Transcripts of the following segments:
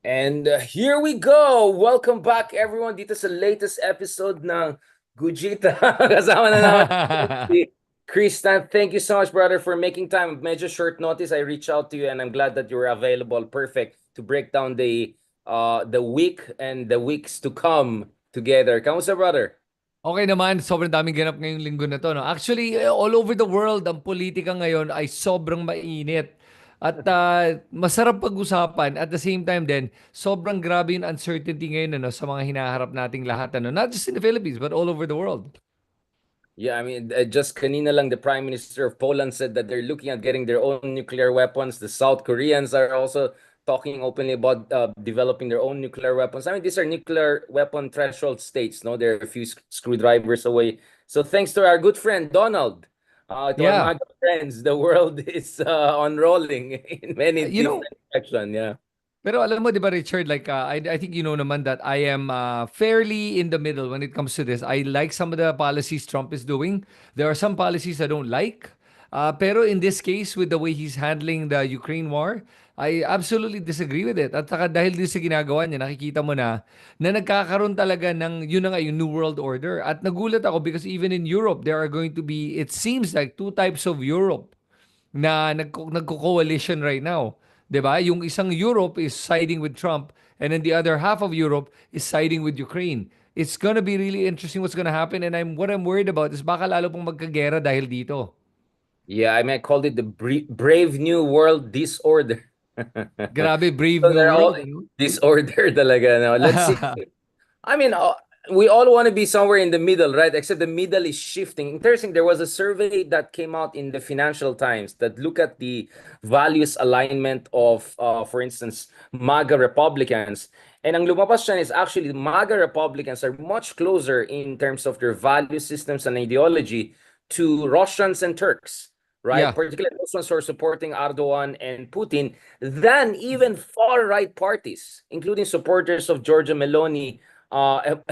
And here we go! Welcome back everyone dito sa latest episode ng Gujita. Kasama na naman si Kristan. Thank you so much, brother, for making time. Medyo short notice, I reached out to you and I'm glad that you were available. Perfect to break down the week and the weeks to come together. Kamusta, brother? Okay naman, sobrang daming ganap ngayong linggo na to, no? Actually, all over the world, ang politika ngayon ay sobrang mainit. At masarap pag-usapan. At the same time din, sobrang grabe yung uncertainty ngayon, ano, sa mga hinaharap nating lahat, ano? Not just in the Philippines, but all over the world. Yeah, I mean, just kanina lang, the Prime Minister of Poland said that they're looking at getting their own nuclear weapons. The South Koreans are also talking openly about developing their own nuclear weapons. I mean, these are nuclear weapon threshold states, no? They're a few screwdrivers away. So thanks to our good friend Donald, to our Yeah. MAGA friends, the world is unrolling in many You know, different directions. Yeah. pero alam mo, di ba, Richard, like, I think you know naman that I am fairly in the middle when it comes to this. I like some of the policies Trump is doing. There are some policies I don't like. Pero in this case, with the way he's handling the Ukraine war, I absolutely disagree with it. At saka dahil din sa ginagawa niya, nakikita mo na nagkakaroon talaga ng, yun na nga, yung New World Order. At nagulat ako because even in Europe, there are going to be, it seems like two types of Europe na nagko-coalition right now. 'Di ba? Yung isang Europe is siding with Trump and then the other half of Europe is siding with Ukraine. It's gonna be really interesting what's gonna happen and what I'm worried about is baka lalo pong magkagera dahil dito. Yeah, I mean, I called it the Brave New World Disorder. Grabe, brave So new they're all world, ano? disorder talaga. No? Let's see. I mean, we all want to be somewhere in the middle, right? Except the middle is shifting. Interesting. There was a survey that came out in the Financial Times that look at the values alignment of, for instance, MAGA Republicans. And ang lumabas dyan is actually MAGA Republicans are much closer in terms of their value systems and ideology to Russians and Turks, right? Yeah. Particularly those ones who are supporting Erdogan and Putin, than even far-right parties, including supporters of Giorgia Meloni,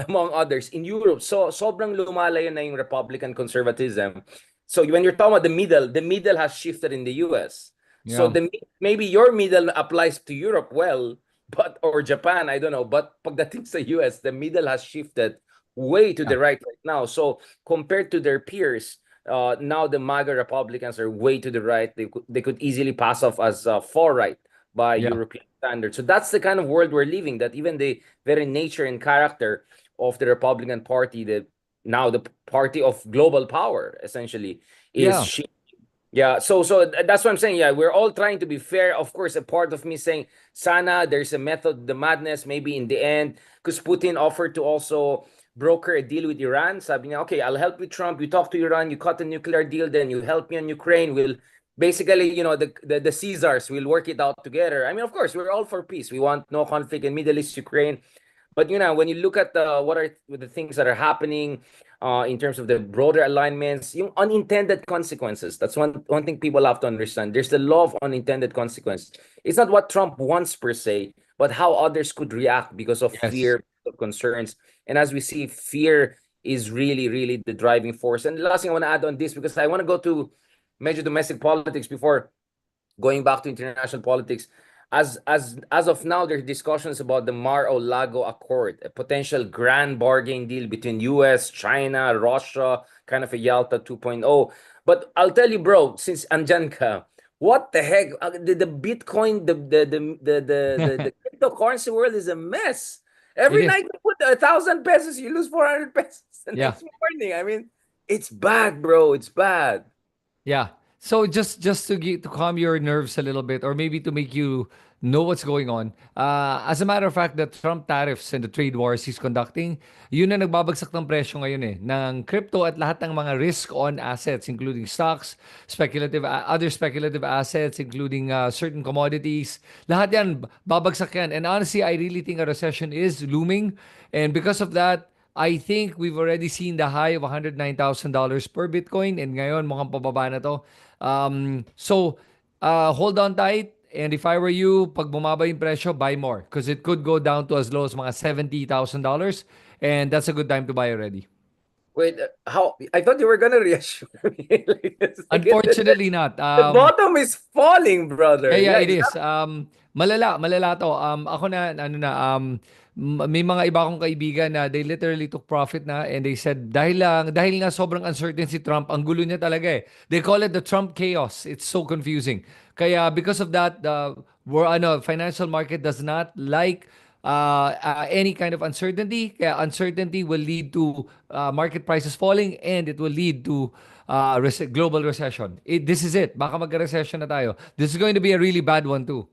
among others in Europe. So sobrang lumalayo na yung Republican conservatism. So when you're talking about the middle has shifted in the US. So Yeah. maybe your middle applies to Europe well, but or Japan, I don't know. But pagdating sa US, the middle has shifted way to Yeah. the right now. So compared to their peers, now the MAGA Republicans are way to the right. They could easily pass off as far right by Yeah. European standards. So that's the kind of world we're living. That even the very nature and character of the Republican Party, the now the party of global power, essentially, is Yeah. shifting. Yeah, so that's what I'm saying. Yeah, we're all trying to be fair. Of course, a part of me saying, Sana, there's a method, the madness, maybe in the end, because Putin offered to also broker a deal with Iran. Sabi niya, okay, I'll help with Trump. You talk to Iran, you cut a nuclear deal, then you help me on Ukraine. We'll basically, the Caesars will work it out together. I mean, of course, we're all for peace. We want no conflict in Middle East, Ukraine. But when you look at what are the things that are happening in terms of the broader alignments, yung unintended consequences. That's one thing people have to understand. There's the law of unintended consequence. It's not what Trump wants per se, but how others could react because of Yes. fear, of concerns. And as we see, fear is really, really the driving force. And the last thing I want to add on this, because I want to go to major domestic politics before going back to international politics. As of now, there's discussions about the Mar-a-Lago Accord, a potential grand bargain deal between US, China, Russia, kind of a Yalta 2.0. But I'll tell you, bro, since andyan ka, what the heck? The Bitcoin, the cryptocurrency world is a mess. It Every is. night you put 1,000 pesos, you lose 400 pesos the Yeah. next morning. I mean, it's bad, bro. It's bad. Yeah. So just to calm your nerves a little bit, or maybe to make you know what's going on. As a matter of fact, the Trump tariffs and the trade wars he's conducting, yun na nagbabagsak ng presyo ngayon ng crypto at lahat ng mga risk-on assets, including stocks, other speculative assets, including certain commodities. Lahat yan, babagsak yan. And honestly, I really think a recession is looming. And because of that, I think we've already seen the high of $109,000 per Bitcoin and ngayon mukhang pababa na to. Hold on tight. And if I were you, pag bumaba yung presyo, buy more. Because it could go down to as low as mga $70,000. And that's a good time to buy already. Wait, how? I thought you were gonna reassure me. Like, it's like Unfortunately not. the bottom is falling, Yeah, brother. yeah, Yeah, it is. exactly. Malala to. Ako na, ano na, may mga iba akong kaibigan na they literally took profit na and they said, dahil nga sobrang uncertain si Trump, ang gulo niya talaga eh. They call it the Trump chaos. It's so confusing. Kaya because of that, financial market does not like any kind of uncertainty. Kaya uncertainty will lead to market prices falling and it will lead to global recession. This is it. Baka mag-recession na tayo. This is going to be a really bad one too.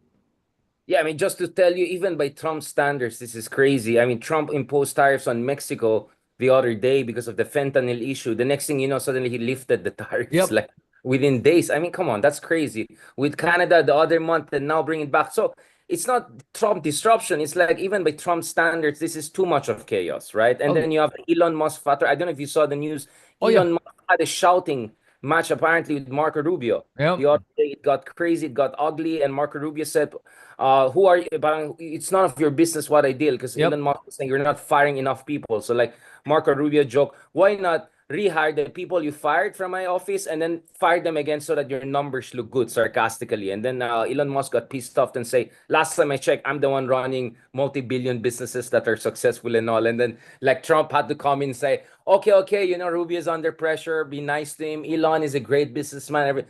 Yeah, I mean, just to tell you, even by Trump standards, this is crazy. I mean, Trump imposed tariffs on Mexico the other day because of the fentanyl issue. The next thing you know, suddenly he lifted the tariffs Yep. like within days. I mean, come on, that's crazy. With Canada the other month and now bring it back. So it's not Trump disruption. It's like even by Trump standards, this is too much of chaos, right? And Okay. then you have Elon Musk factor. I don't know if you saw the news. Oh yeah. Elon Musk had a shouting match apparently with Marco Rubio. Yep. The other day it got crazy, it got ugly, and Marco Rubio said, who are you? Parang, it's none of your business what I did because Yep. Elon Musk was saying you're not firing enough people. So like Marco Rubio joke, why not rehire the people you fired from my office and then fire them again so that your numbers look good sarcastically. And then Elon Musk got pissed off and say, last time I checked, I'm the one running multi-billion businesses that are successful and all. And then like Trump had to come in and say, okay, you know, Rubio's under pressure, be nice to him. Elon is a great businessman.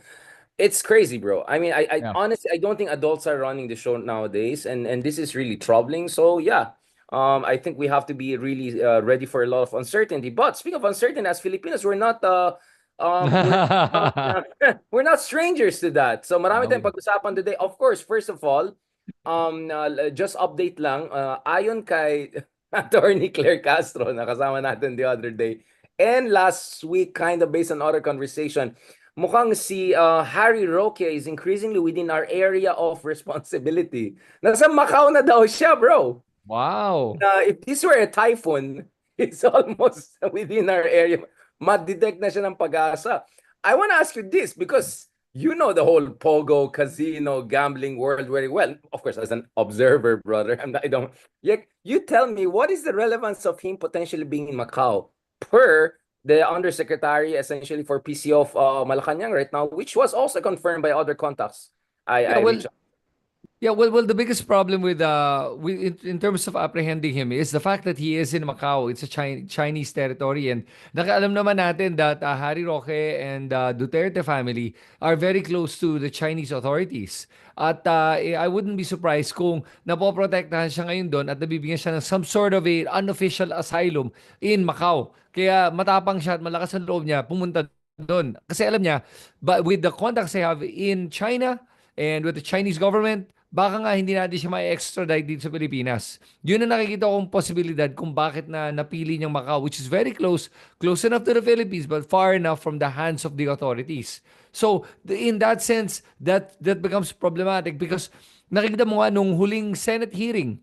It's crazy, bro. I mean, I Yeah. honestly I don't think adults are running the show nowadays, and this is really troubling. So yeah, I think we have to be really ready for a lot of uncertainty. But speaking of uncertainty, as Filipinos, we're not, we're not strangers to that. So marami tayong No. pag-usapan today. Of course, first of all, just update lang. Ayon kay Attorney Claire Castro, na kasama natin the other day, and last week, kind of based on other conversation. Mukhang si Harry Roque is increasingly within our area of responsibility. Nasa Macau na daw siya, bro. Wow. If this were a typhoon, it's almost within our area. Ma-detect na siya ng pag-asa. I want to ask you this because you know the whole pogo, casino, gambling world very well. Of course, as an observer, brother. I don't. You tell me, what is the relevance of him potentially being in Macau per the undersecretary, essentially for PCO of Malacanang right now, which was also confirmed by other contacts Yeah, I well, reached. the biggest problem with in terms of apprehending him is the fact that he is in Macau. It's a Chinese territory, and nakaalam naman natin that Harry Roque and Duterte family are very close to the Chinese authorities. At I wouldn't be surprised kung napoprotektahan siya ngayon doon at nabibigyan siya ng some sort of a unofficial asylum in Macau. Kaya matapang siya at malakas ang loob niya pumunta doon. Kasi alam niya, but with the contacts they have in China and with the Chinese government, baka nga hindi natin siya ma-extradite dito sa Pilipinas. Yun ang nakikita kong posibilidad kung bakit na napili niyang Macau, which is very close enough to the Philippines, but far enough from the hands of the authorities. So, in that sense, that becomes problematic because nakikita mo nga nung huling Senate hearing,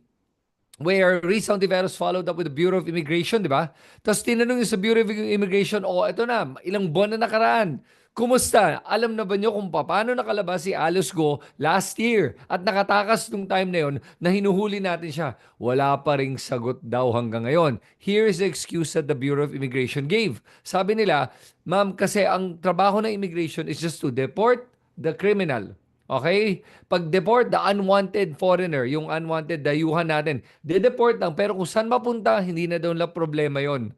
where Riz Ontiveros followed up with the Bureau of Immigration, di ba? Tapos tinanong niya sa Bureau of Immigration, eto na, ilang buwan na nakaraan. Kumusta? Alam na ba niyo kung paano nakalabas si Alice Go last year at nakatakas nung time na yon na hinuhuli natin siya? Wala pa ring sagot daw hanggang ngayon. Here is the excuse that the Bureau of Immigration gave. Sabi nila, ma'am, kasi ang trabaho ng immigration is just to deport the criminal. Okay? Pag-deport, the unwanted foreigner, yung unwanted dayuhan natin, de-deport lang. Pero kung saan mapunta, hindi na daw lang problema yon.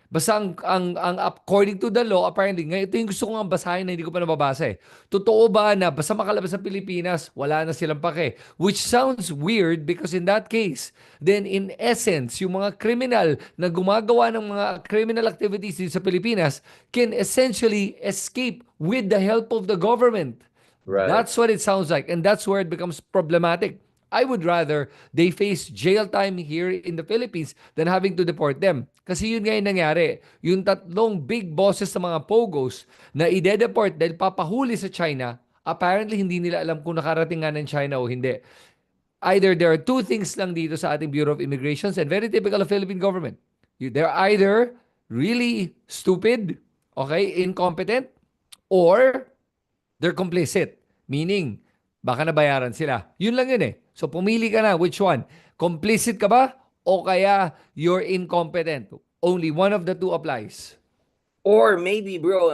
Basta ang according to the law, apparently, ngayon, ito yung gusto ko nga basahin na hindi ko pa nababasa eh. Totoo ba na basta makalabas sa Pilipinas, wala na silang pake? Which sounds weird because in that case, then in essence, yung mga criminal na gumagawa ng mga criminal activities dito sa Pilipinas can essentially escape with the help of the government. Right. That's what it sounds like. And that's where it becomes problematic. I would rather they face jail time here in the Philippines than having to deport them. Kasi yun nga yung nangyari. Yung tatlong big bosses sa mga pogos na ide-deport dahil papahuli sa China, apparently hindi nila alam kung nakarating nga ng China o hindi. Either there are two things lang dito sa ating Bureau of Immigrations and very typical of Philippine government. They're either really stupid, okay, incompetent, or they're complicit. Meaning, baka nabayaran sila. Yun lang yun eh. So, pumili ka na. Which one? Complicit ka ba? O kaya you're incompetent? Only one of the two applies. Or maybe, bro,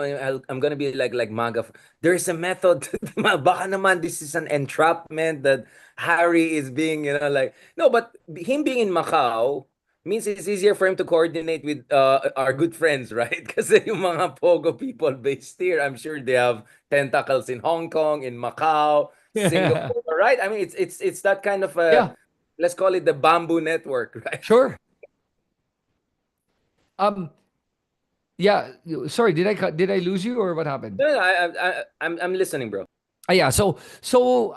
I'm gonna be like MAGA. There's a method. Baka naman this is an entrapment that Harry is being, like no, but him being in Macau means it's easier for him to coordinate with our good friends, right? Kasi yung mga Pogo people based here, I'm sure they have tentacles in Hong Kong, in Macau, Singapore, right? I mean, it's that kind of Yeah, let's call it the bamboo network, right? sure. Um, yeah. Sorry, did I lose you or what happened? No, no, I'm listening, bro. Yeah, so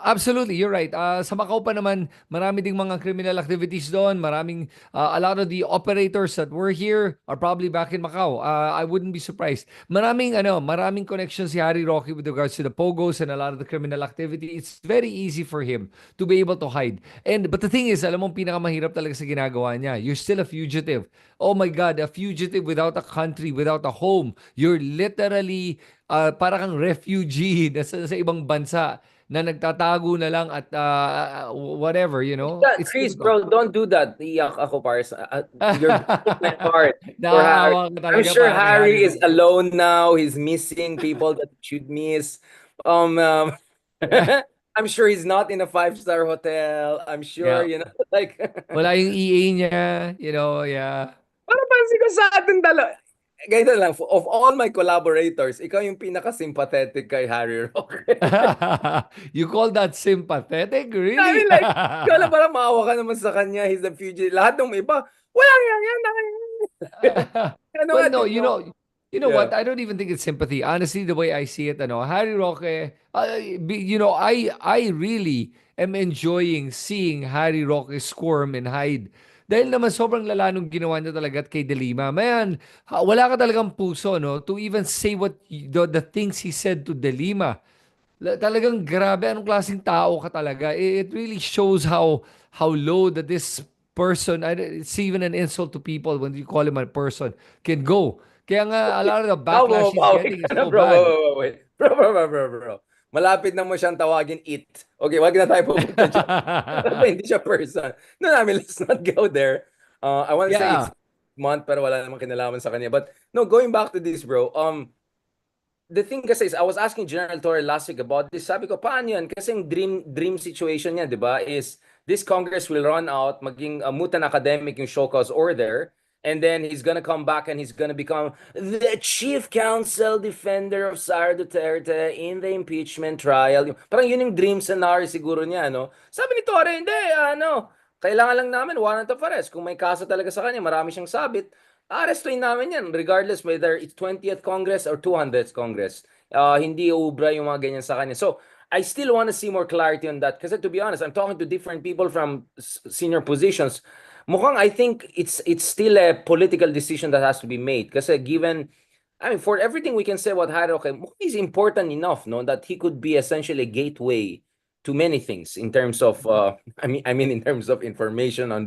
absolutely, you're right. Sa Macau pa naman, marami ding mga criminal activities doon. Maraming a lot of the operators that were here are probably back in Macau. I wouldn't be surprised. Maraming connections si Harry Roque with regards to the pogos and a lot of the criminal activity. It's very easy for him to be able to hide. But the thing is, alam mo ang pinakamahirap talaga sa ginagawa niya. You're still a fugitive. Oh my God, a fugitive without a country, without a home. You're literally para kang refugee sa ibang bansa na nagtatago na lang at whatever, you know? Yeah, It's Chris, difficult. bro, don't do that. Iyak ako, Pars. You're breaking my heart for Harry. Naaawa ka I'm talaga sure para kay Harry Harry is Roque. alone now. He's missing people that he should miss. Um, I'm sure he's not in a five-star hotel. I'm sure, Yeah. like, Wala yung EA niya, you know, yeah. parang pansin ko sa atin dalawa. Ganito lang, of all my collaborators, ikaw yung pinaka-sympathetic kay Harry Roque. You call that sympathetic? I Really? mean, like, ikaw lang parang maawa ka naman sa kanya. He's a fugitive. Lahat ng iba, walang yan. Ano Well, nga, no, di ba? you know Yeah. what? I don't even think it's sympathy. Honestly, the way I see it, Harry Roque, I really am enjoying seeing Harry Roque squirm and hide. Dahil naman sobrang lala nung ginawa niya talaga at kay De Lima. Man, wala ka talagang puso, no? To even say the things he said to De Lima. Talagang grabe, anong klaseng tao ka talaga. It really shows how low that this person, it's even an insult to people when you call him a person, can go. Kaya nga, a lot of the Ikaw, backlash he's bumabawi getting ka is na, so bro. bad. Wait. Bro. Malapit na mo siyang tawagin it. Okay, wag na tayo pupunta dyan. Para hindi siya person. No, I mean, let's not go there. I want to say it's Yeah. month, pero wala namang kinalaman sa kanya. But, no, going back to this, bro. The thing kasi is, I was asking General Torre last week about this. Sabi ko, paano yan? Kasi yung dream situation niya, di ba, is this Congress will run out, maging mutan academic yung show cause order, and then he's gonna come back and he's gonna become the chief counsel defender of Sara Duterte in the impeachment trial. Parang yun yung dream scenario siguro niya, no? Sabi ni Torre, hindi, kailangan lang namin warrant of arrest. Kung may kaso talaga sa kanya, marami siyang sabit, arestuin namin yan, regardless whether it's 20th Congress or 200th Congress. Hindi ubra yung mga ganyan sa kanya. So, I still want to see more clarity on that. Kasi to be honest, I'm talking to different people from senior positions. Mukhang I think it's still a political decision that has to be made. Kasi given, I mean, for everything we can say about Harry, okay, mukhang is important enough, no, that he could be essentially a gateway to many things in terms of I mean in terms of information on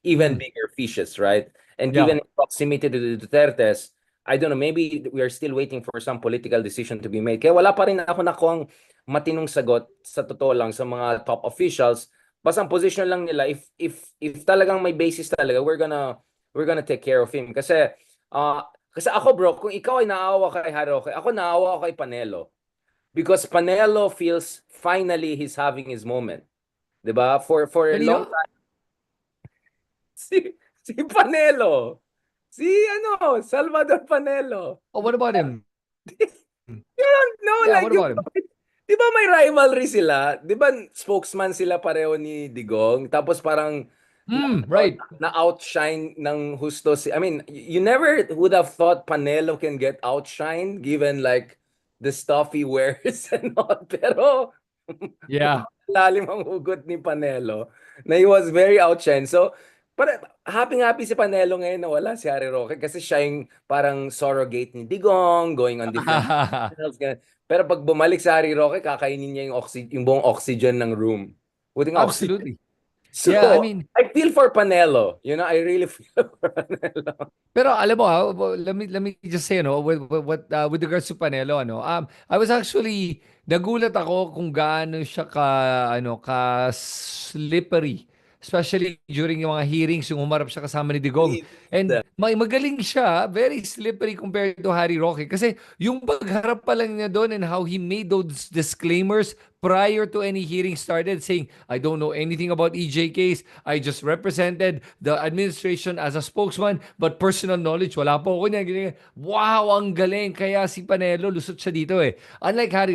even Mm. bigger fishes, right? And Yeah. given proximity to the Dutertes, I don't know, maybe we are still waiting for some political decision to be made. Kaya wala pa rin ako nakuhang matinong sagot sa totoo lang sa mga top officials. Basta ang position lang nila, if talagang may basis talaga, we're gonna take care of him. Kasi ako, bro, kung ikaw ay naawa kay Haroke, ako naawa kay Panelo. Because Panelo feels finally he's having his moment. 'Di ba? For a long Kanino? time si Panelo. Si Salvador Panelo. Oh, what about him? You don't know, Yeah, like, what about him? di ba may rivalry sila? Di ba spokesman sila pareho ni Digong? Tapos parang Right. na-outshine ng husto I mean, you never would have thought Panelo can get outshined given like the stuff he wears and all. Pero Yeah. lalim ang hugot ni Panelo na he was very outshined. So, happy si Panelo ngayon na wala si Harry Roque kasi siya yung parang surrogate ni Digong, going on different channels. Ganun. Pero pag bumalik si Harry Roque, kakainin niya yung buong oxygen ng room. Buting oxygen. Absolutely. So, Yeah, I mean, I feel for Panelo. I really feel for Panelo. pero alam mo let me just say with regards to Panelo I was actually nagulat ako kung gaano siya ka slippery especially during yung mga hearings, yung humarap siya kasama ni Digong. Please. And magaling siya, very slippery compared to Harry Roque. Kasi yung pagharap pa lang niya doon and how he made those disclaimers prior to any hearing started saying, I don't know anything about EJ case. I just represented the administration as a spokesman, but personal knowledge, wala po ako niya. Ganyan. Wow, ang galing. Kaya si Panelo, lusot siya dito eh. Unlike Harry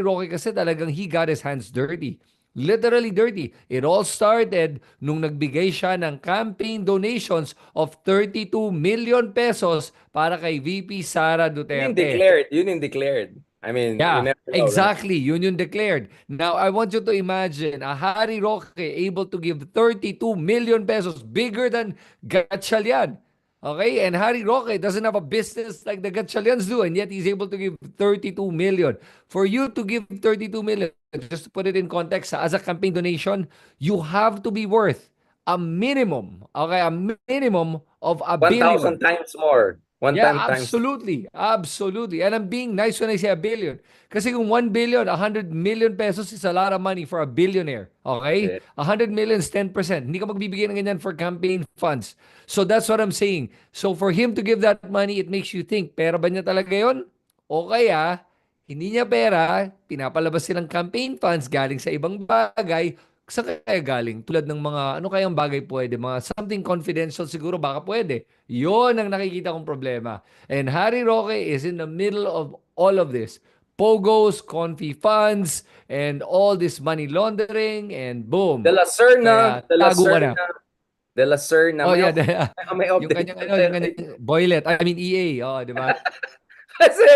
Roque kasi talagang he got his hands dirty. Literally dirty. It all started nung nagbigay siya ng campaign donations of 32 million pesos para kay VP Sara Yun yung Duterte. declared. Yun yung declared. I mean, we Yeah, never know, right? exactly. Yun yung declared. Now, I want you to imagine a Harry Roque able to give 32 million pesos bigger than Gatchalian. Okay? And Harry Roque doesn't have a business like the Gatchalians do, and yet he's able to give 32 million. For you to give 32 million, just to put it in context, as a campaign donation, you have to be worth a minimum, okay, a minimum of a billion. 1,000 times more. One Yeah, time times. absolutely. Absolutely. And I'm being nice when I say a billion. Kasi kung 1 billion, 100 million pesos is a lot of money for a billionaire. Okay? Eh, 100 million is 10%. Hindi ka magbibigay ng ganyan for campaign funds. So that's what I'm saying. So for him to give that money, it makes you think, pera ba niya talaga yun? O kaya, hindi niya pera, pinapalabas silang campaign funds galing sa ibang bagay. Saan kaya galing? Tulad ng mga, ano kayang bagay pwede? Mga something confidential siguro, baka pwede. Yon ang nakikita kong problema. And Harry Roque is in the middle of all of this. Pogos, confi funds, and all this money laundering, and De boom. La Serna, Kaya De La tago ka na. Serna, De La Serna. Oh May, yeah, may yung update kanyang ka ano, yung tayo. kanyang boylet. I mean EA, oh, di ba? Kasi,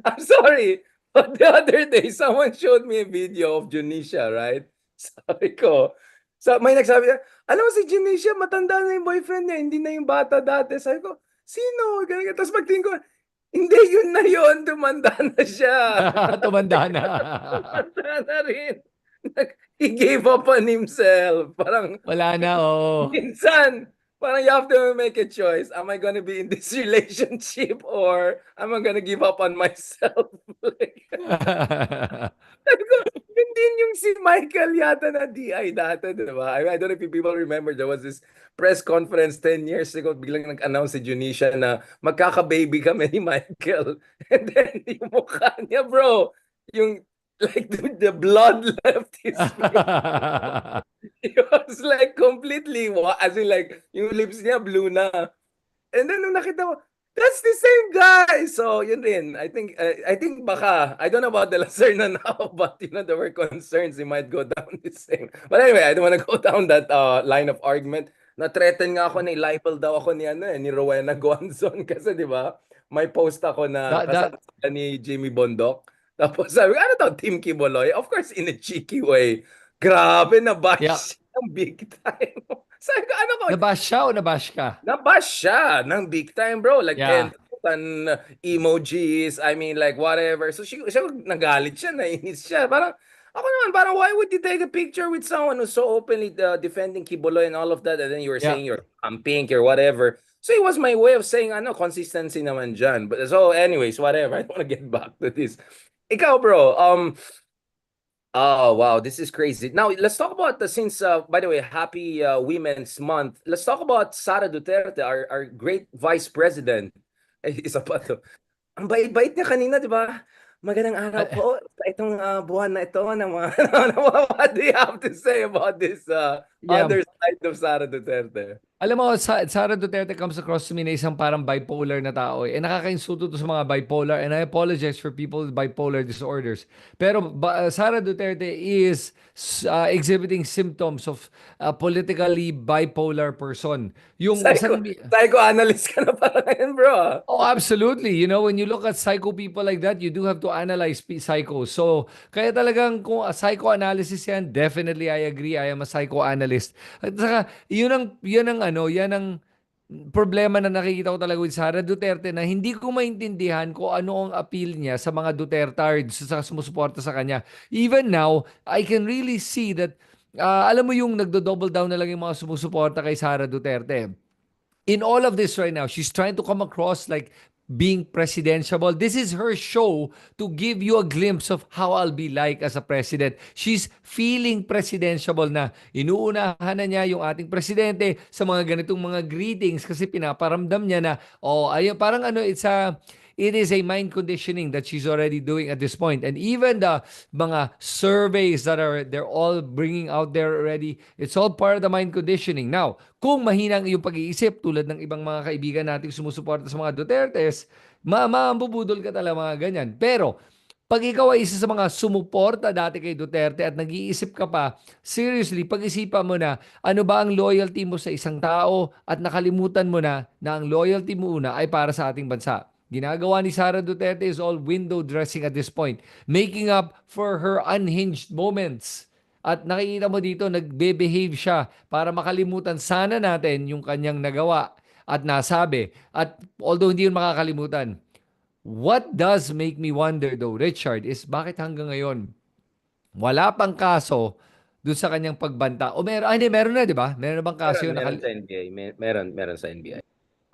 I'm sorry, but the other day, someone showed me a video of Junisha, right? Sabi ko, may nagsabi niya, alam mo si Junisha, matanda na yung boyfriend niya, hindi na yung bata dati. Sabi ko, sino? Ganyan. Tapos pagtingin ko, hindi, yun na yun, tumanda na siya. Tumanda na. Tumanda na rin. He gave up on himself. Parang, Wala na, oh. minsan, parang you have to make a choice. Am I gonna be in this relationship or am I gonna give up on myself? Like, sabi ko, yun din yung si Michael yata na DI dati, di ba? I don't know if people remember, there was this press conference 10 years ago, biglang nag-announce si Junisha na magkaka-baby kami ni Michael. And then yung mukha niya, bro, yung like the blood left his face. He was like completely, as in like, yung lips niya blue na. And then nung nakita mo, that's the same guy. So yun rin. I think baka, I don't know about De La Serna now, but there were concerns he might go down the same. But anyway, I don't want to go down that line of argument. Na-threaten nga ako ni libel daw ako ni Rowena Guanzon kasi di ba? May post ako na that, that, kasama sila ni Jimmy Bondok. Tapos sabi ko, ano daw, Team Kiboloy? Of course, in a cheeky way. Grabe, yeah. nabash ang big time. Sabi ko, ano ko, Nabash siya o nabash ka? nabash siya ng big time, bro. Like Yeah. 10,000 emojis, I mean, like whatever. So siya nagalit siya, nainis siya. Parang, ako naman, parang why would you take a picture with someone who's so openly defending Kiboloy and all of that, and then you were Yeah. saying you're pink or whatever. So it was my way of saying, consistency naman dyan. But so anyways, whatever. I don't want to get back to this. Ikaw, bro, oh, wow, this is crazy. Now, let's talk about since, by the way, happy Women's Month. Let's talk about Sara Duterte, our great vice president. Eh, isa pa to. Ang bait-bait niya kanina, di ba? Magandang araw po sa itong buwan na ito ng mga, what do you have to say about this Yeah. other side of Sara Duterte? Alam mo, Sara Duterte comes across to me na isang parang bipolar na tao. Eh, nakaka-insulto to sa mga bipolar, and I apologize for people with bipolar disorders. Pero Sara Duterte is exhibiting symptoms of a politically bipolar person. Yung Psychoanalyst ka na parang ngayon, bro. Oh, absolutely. You know, when you look at psycho people like that, you do have to analyze psychos. So, kaya talagang kung psychoanalysis yan, definitely I agree. I am a psychoanalyst. At saka, yan ang problema na nakikita ko talaga with Sara Duterte na hindi ko maintindihan kung ano ang appeal niya sa mga Dutertards sa sumusuporta sa kanya. Even now, I can really see that, alam mo yung nagdo-double down na lang yung mga sumusuporta kay Sara Duterte. In all of this right now, she's trying to come across like being presidentiable. This is her show to give you a glimpse of how I'll be like as a president. She's feeling presidentiable na. Inuunahan na niya yung ating presidente sa mga ganitong mga greetings kasi pinaparamdam niya na, oh, ayun, parang ano, it is a mind conditioning that she's already doing at this point. And even the mga surveys they're all bringing out there already, it's all part of the mind conditioning. Now, kung mahina ang iyong pag-iisip tulad ng ibang mga kaibigan nating sumusuporta sa mga Dutertes, mambubudol ka talaga mga ganyan. Pero, pag ikaw ay isa sa mga sumuporta dati kay Duterte at nag-iisip ka pa, seriously, pag-isipan mo na ano ba ang loyalty mo sa isang tao at nakalimutan mo na ang loyalty mo una ay para sa ating bansa. Ginagawa ni Sara Duterte is all window dressing at this point, making up for her unhinged moments. At nakikita mo dito, nagbe-behave siya para makalimutan sana natin yung kanyang nagawa at nasabi. At although hindi yun makakalimutan, what does make me wonder though, Richard, is bakit hanggang ngayon wala pang kaso doon sa kanyang pagbanta? O meron, hindi, meron na, di ba? Meron na bang kaso yun? Meron sa NBI. Meron sa NBI.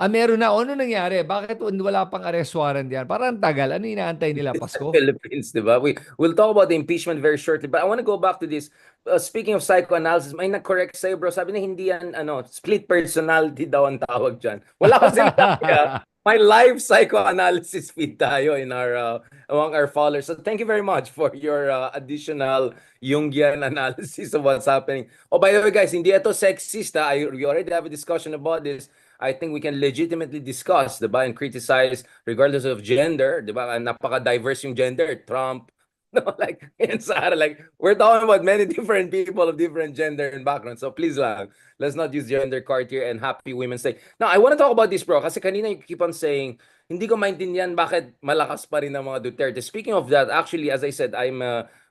Meron na. O ano nangyari? Bakit wala pang arrest warrant yan? Parang tagal. Ano inaantay nila, Pasko? Philippines, di ba? We'll talk about the impeachment very shortly, but I want to go back to this. Speaking of psychoanalysis, may nag-correct sa'yo, bro. Sabi na hindi yan, split personality daw ang tawag dyan. Wala ko sinabi, ah. My live psychoanalysis feed tayo in our among our followers. So thank you very much for your additional Jungian analysis of what's happening. Oh, by the way, guys, hindi ito sexist. We already have a discussion about this. I think we can legitimately discuss, diba, and criticize regardless of gender, diba? Napaka-diverse yung gender. Trump, no, like, and Sarah, like, we're talking about many different people of different gender and background. So please lang, let's not use gender card here, and happy Women's Day. Now, I want to talk about this, bro, kasi kanina you keep on saying, hindi ko maintindihan bakit malakas pa rin ang mga Duterte. Speaking of that, actually, as I said, I'm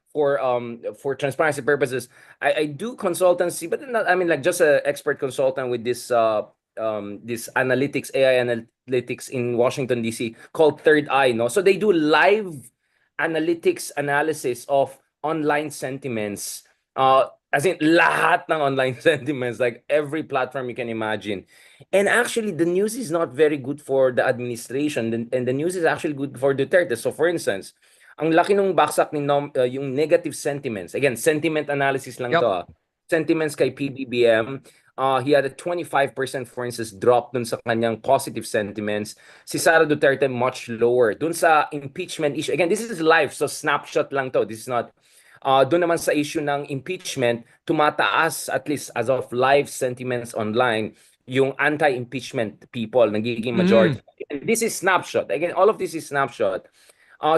for transparency purposes, I do consultancy, but not, I mean, like, just an expert consultant with this analytics, AI analytics in Washington DC called Third Eye, no? So they do live analytics analysis of online sentiments, as in lahat ng online sentiments, like every platform you can imagine. And actually, the news is not very good for the administration, and the news is actually good for Duterte. So for instance, ang laki nung baksak ni yung negative sentiments. Again, sentiment analysis lang to. Sentiments kay PBBM. He had a 25%, for instance, drop dun sa kanyang positive sentiments. Si Sara Duterte, much lower. Dun sa impeachment issue, again, this is live, so snapshot lang to. This is not, dun naman sa issue ng impeachment, tumataas, at least as of live sentiments online, yung anti-impeachment people, nagiging majority. And this is snapshot. Again, all of this is snapshot.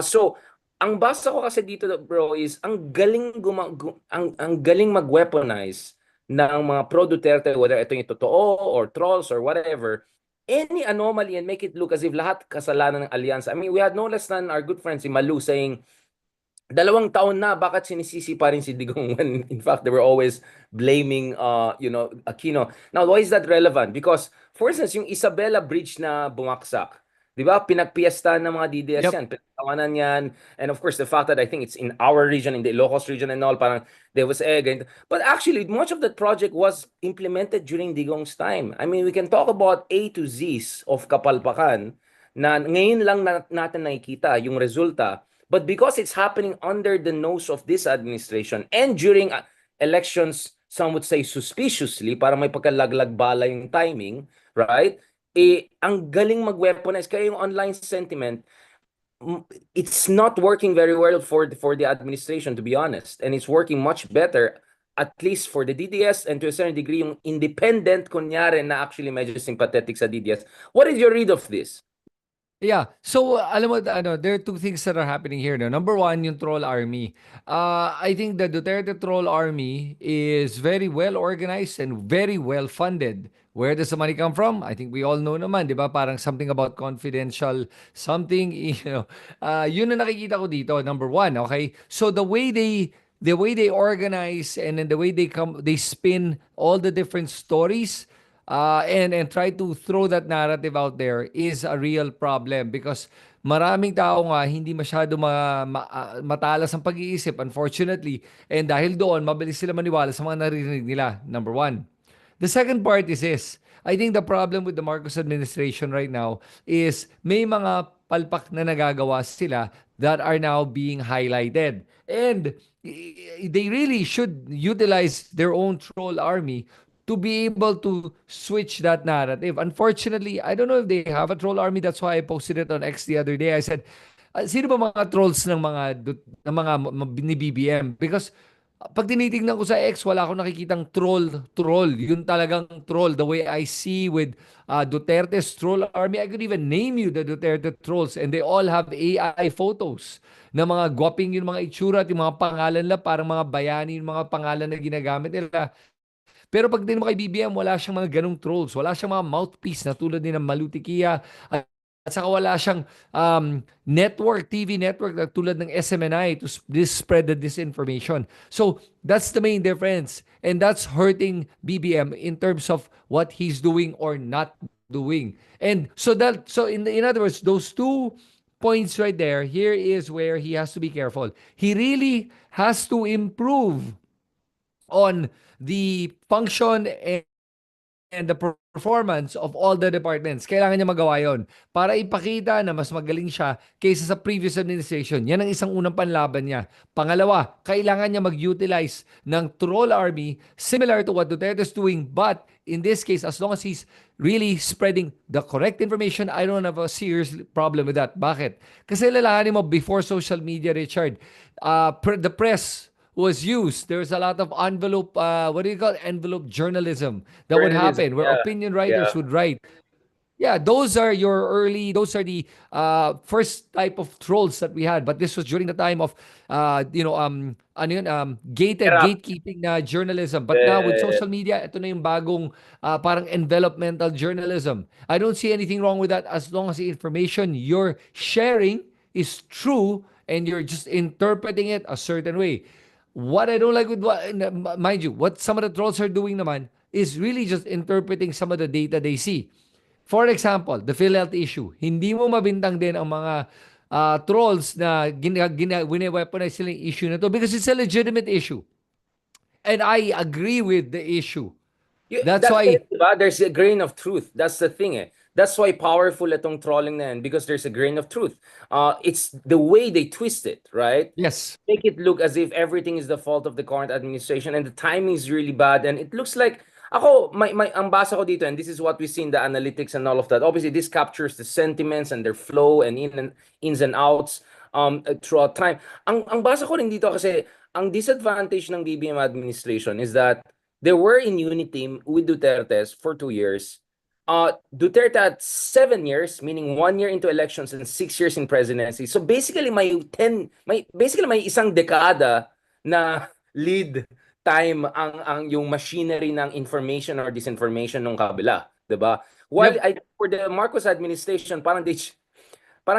So, ang basa ko kasi dito, bro, is ang galing ang galing mag-weaponize ng mga pro-Duterte, whether ito yung totoo or trolls or whatever, any anomaly and make it look as if lahat kasalanan ng alyansa. I mean, we had no less than our good friend si Malu saying, 2 taon na, bakit sinisisi pa rin si Digong when in fact they were always blaming Aquino. Now, why is that relevant? Because, for instance, yung Isabela Bridge na bumagsak, di ba? Pinagpiesta ng mga DDS yan. Pinagtawanan yan. And of course, the fact that I think it's in our region, in the Ilocos region and all, parang there was ganito. But actually, much of that project was implemented during Digong's time. I mean, we can talk about A to Z's of Kapalpakan na ngayon lang natin nakikita yung resulta. But because it's happening under the nose of this administration and during elections, some would say suspiciously, para may pagkalaglag bala yung timing, right? Ang galing mag-weaponize. Kaya yung online sentiment, it's not working very well for the administration, to be honest. And it's working much better, at least for the DDS, and to a certain degree, yung independent, kunyari, na actually medyo sympathetic sa DDS. What is your read of this? Yeah. So, alam mo, there are two things that are happening here. No? Number one, yung troll army. I think the Duterte troll army is very well organized and very well funded. Where does the money come from? I think we all know naman, di ba? Parang something about confidential something, yun na nakikita ko dito, number one, okay? So, the way they organize and then the way they spin all the different stories, and try to throw that narrative out there is a real problem because maraming tao nga hindi masyado matalas ang pag-iisip, unfortunately. And dahil doon, mabilis sila maniwala sa mga naririnig nila, number one. The second part is this. I think the problem with the Marcos administration right now is may mga palpak na nagagawa sila that are now being highlighted. And they really should utilize their own troll army to be able to switch that narrative. Unfortunately, I don't know if they have a troll army. That's why I posted it on X the other day. I said, sino ba mga trolls ng mga ni BBM? Because pag tinitingnan ko sa X, wala akong nakikitang troll. Yun talagang troll. The way I see with Duterte's troll army, I could even name you the Duterte trolls and they all have AI photos na mga gwaping yung mga itsura at yung mga pangalan nila, parang mga bayani yung mga pangalan na ginagamit nila. Pero pag din mo kay BBM, wala siyang mga ganong trolls. Wala siyang mga mouthpiece na tulad din ng Malutikia. At saka wala siyang network, TV network na tulad ng SMNI to spread the disinformation. So that's the main difference. And that's hurting BBM in terms of what he's doing or not doing. And so in other words, those 2 points right there, here is where he has to be careful. He really has to improve on the function and the performance of all the departments. Kailangan niya magawa yon para ipakita na mas magaling siya kaysa sa previous administration. Yan ang isang unang panlaban niya. Pangalawa, kailangan niya mag-utilize ng troll army similar to what Duterte is doing, but in this case, as long as he's really spreading the correct information, I don't have a serious problem with that. Bakit? Kasi lalahanin mo, before social media, Richard, the press was used. There's a lot of envelope, what do you call it? Envelope journalism that would Journalism, happen where yeah. opinion Yeah. writers would write. Yeah, those are those are the first type of trolls that we had. But this was during the time of, Erap. gatekeeping na journalism. But now with social media, ito na yung bagong parang envelopmental journalism. I don't see anything wrong with that as long as the information you're sharing is true and you're just interpreting it a certain way. What I don't like with mind you, what some of the trolls are doing naman is really just interpreting some of the data they see. For example, the PhilHealth issue. Hindi mo mabintang din ang mga trolls na wine-weaponize sila yung issue na to because it's a legitimate issue. And I agree with the issue. That's That's why, diba? There's a grain of truth. That's the thing eh. That's why powerful itong trolling na yan, because there's a grain of truth. It's the way they twist it, right? yes, Make it look as if everything is the fault of the current administration and the timing is really bad and it looks like ang basa ko dito, and this is what we see in the analytics and all of that. Obviously, this captures the sentiments and their flow and ins and outs throughout time. Ang basa ko rin dito kasi ang disadvantage ng BBM administration is that they were in unity with Duterte's for 2 years. Duterte had 7 years, meaning 1 year into elections and 6 years in presidency. So basically may isang dekada na lead time ang yung machinery ng information or disinformation ng kabila, 'di ba? While for the Marcos administration, parang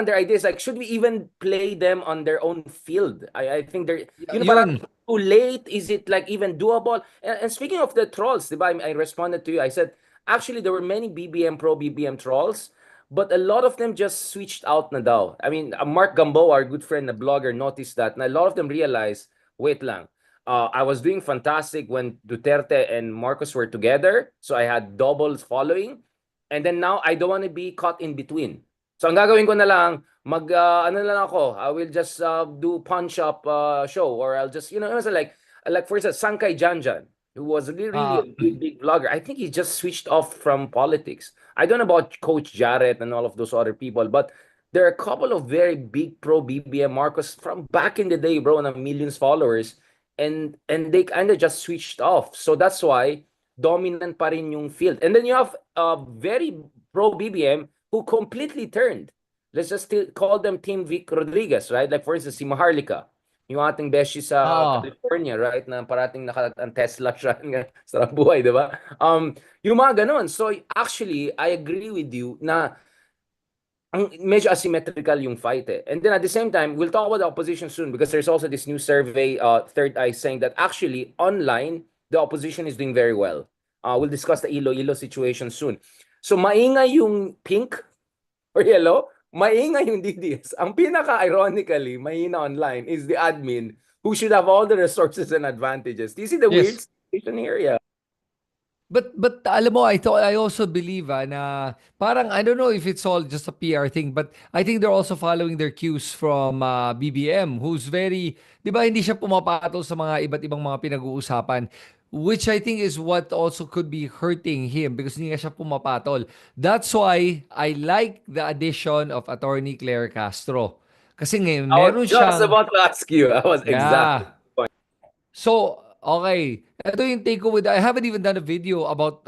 their idea is like, should we even play them on their own field? I think they're parang too late. Is it like even doable? And speaking of the trolls, diba, I responded to you. I said, actually, there were many pro BBM trolls, but a lot of them just switched out na daw. I mean, Mark Gambo, our good friend, a blogger, noticed that. And a lot of them realized, wait lang, I was doing fantastic when Duterte and Marcos were together. So I had doubles following. And then now, I don't want to be caught in between. So ang gagawin ko na lang, ano na lang ako, I will just do punch-up show. Or I'll just, like for instance, Sankay Janjan, who was really a big vlogger. I think he just switched off from politics. I don't know about Coach Jarrett and all of those other people, but there are a couple of very big pro BBM Marcos from back in the day, bro, na millions followers, and they kind of just switched off. So that's why dominant pa rin yung field. And then you have very pro BBM who completely turned. Let's just call them Team Vic Rodriguez, right? Like for instance, si Maharlika, yung ating beshi sa California, right? Na parating ang Tesla siya sa buhay, di ba? Yung mga ganun. So actually, I agree with you na medyo asymmetrical yung fight eh. And then at the same time, we'll talk about the opposition soon because there's also this new survey, Third Eye, saying that actually online, the opposition is doing very well. We'll discuss the Iloilo situation soon. So maingay yung pink or yellow, maingay yung DDS. Ang pinaka-ironically, mahina online is the admin who should have all the resources and advantages. Do you see the weird situation here? Yeah. But alam mo, I also believe na parang I don't know if it's all just a PR thing, but I think they're also following their cues from BBM, who's very, 'di ba, hindi siya pumapatol sa mga iba't ibang mga pinag-uusapan, which I think is what also could be hurting him because hindi nga siya pumapatol. That's why I like the addition of Attorney Claire Castro. Kasi ngayon I was meron just siyang, about to ask you. I was exactly. yeah. So, okay. Ito yung take ko with, I haven't even done a video about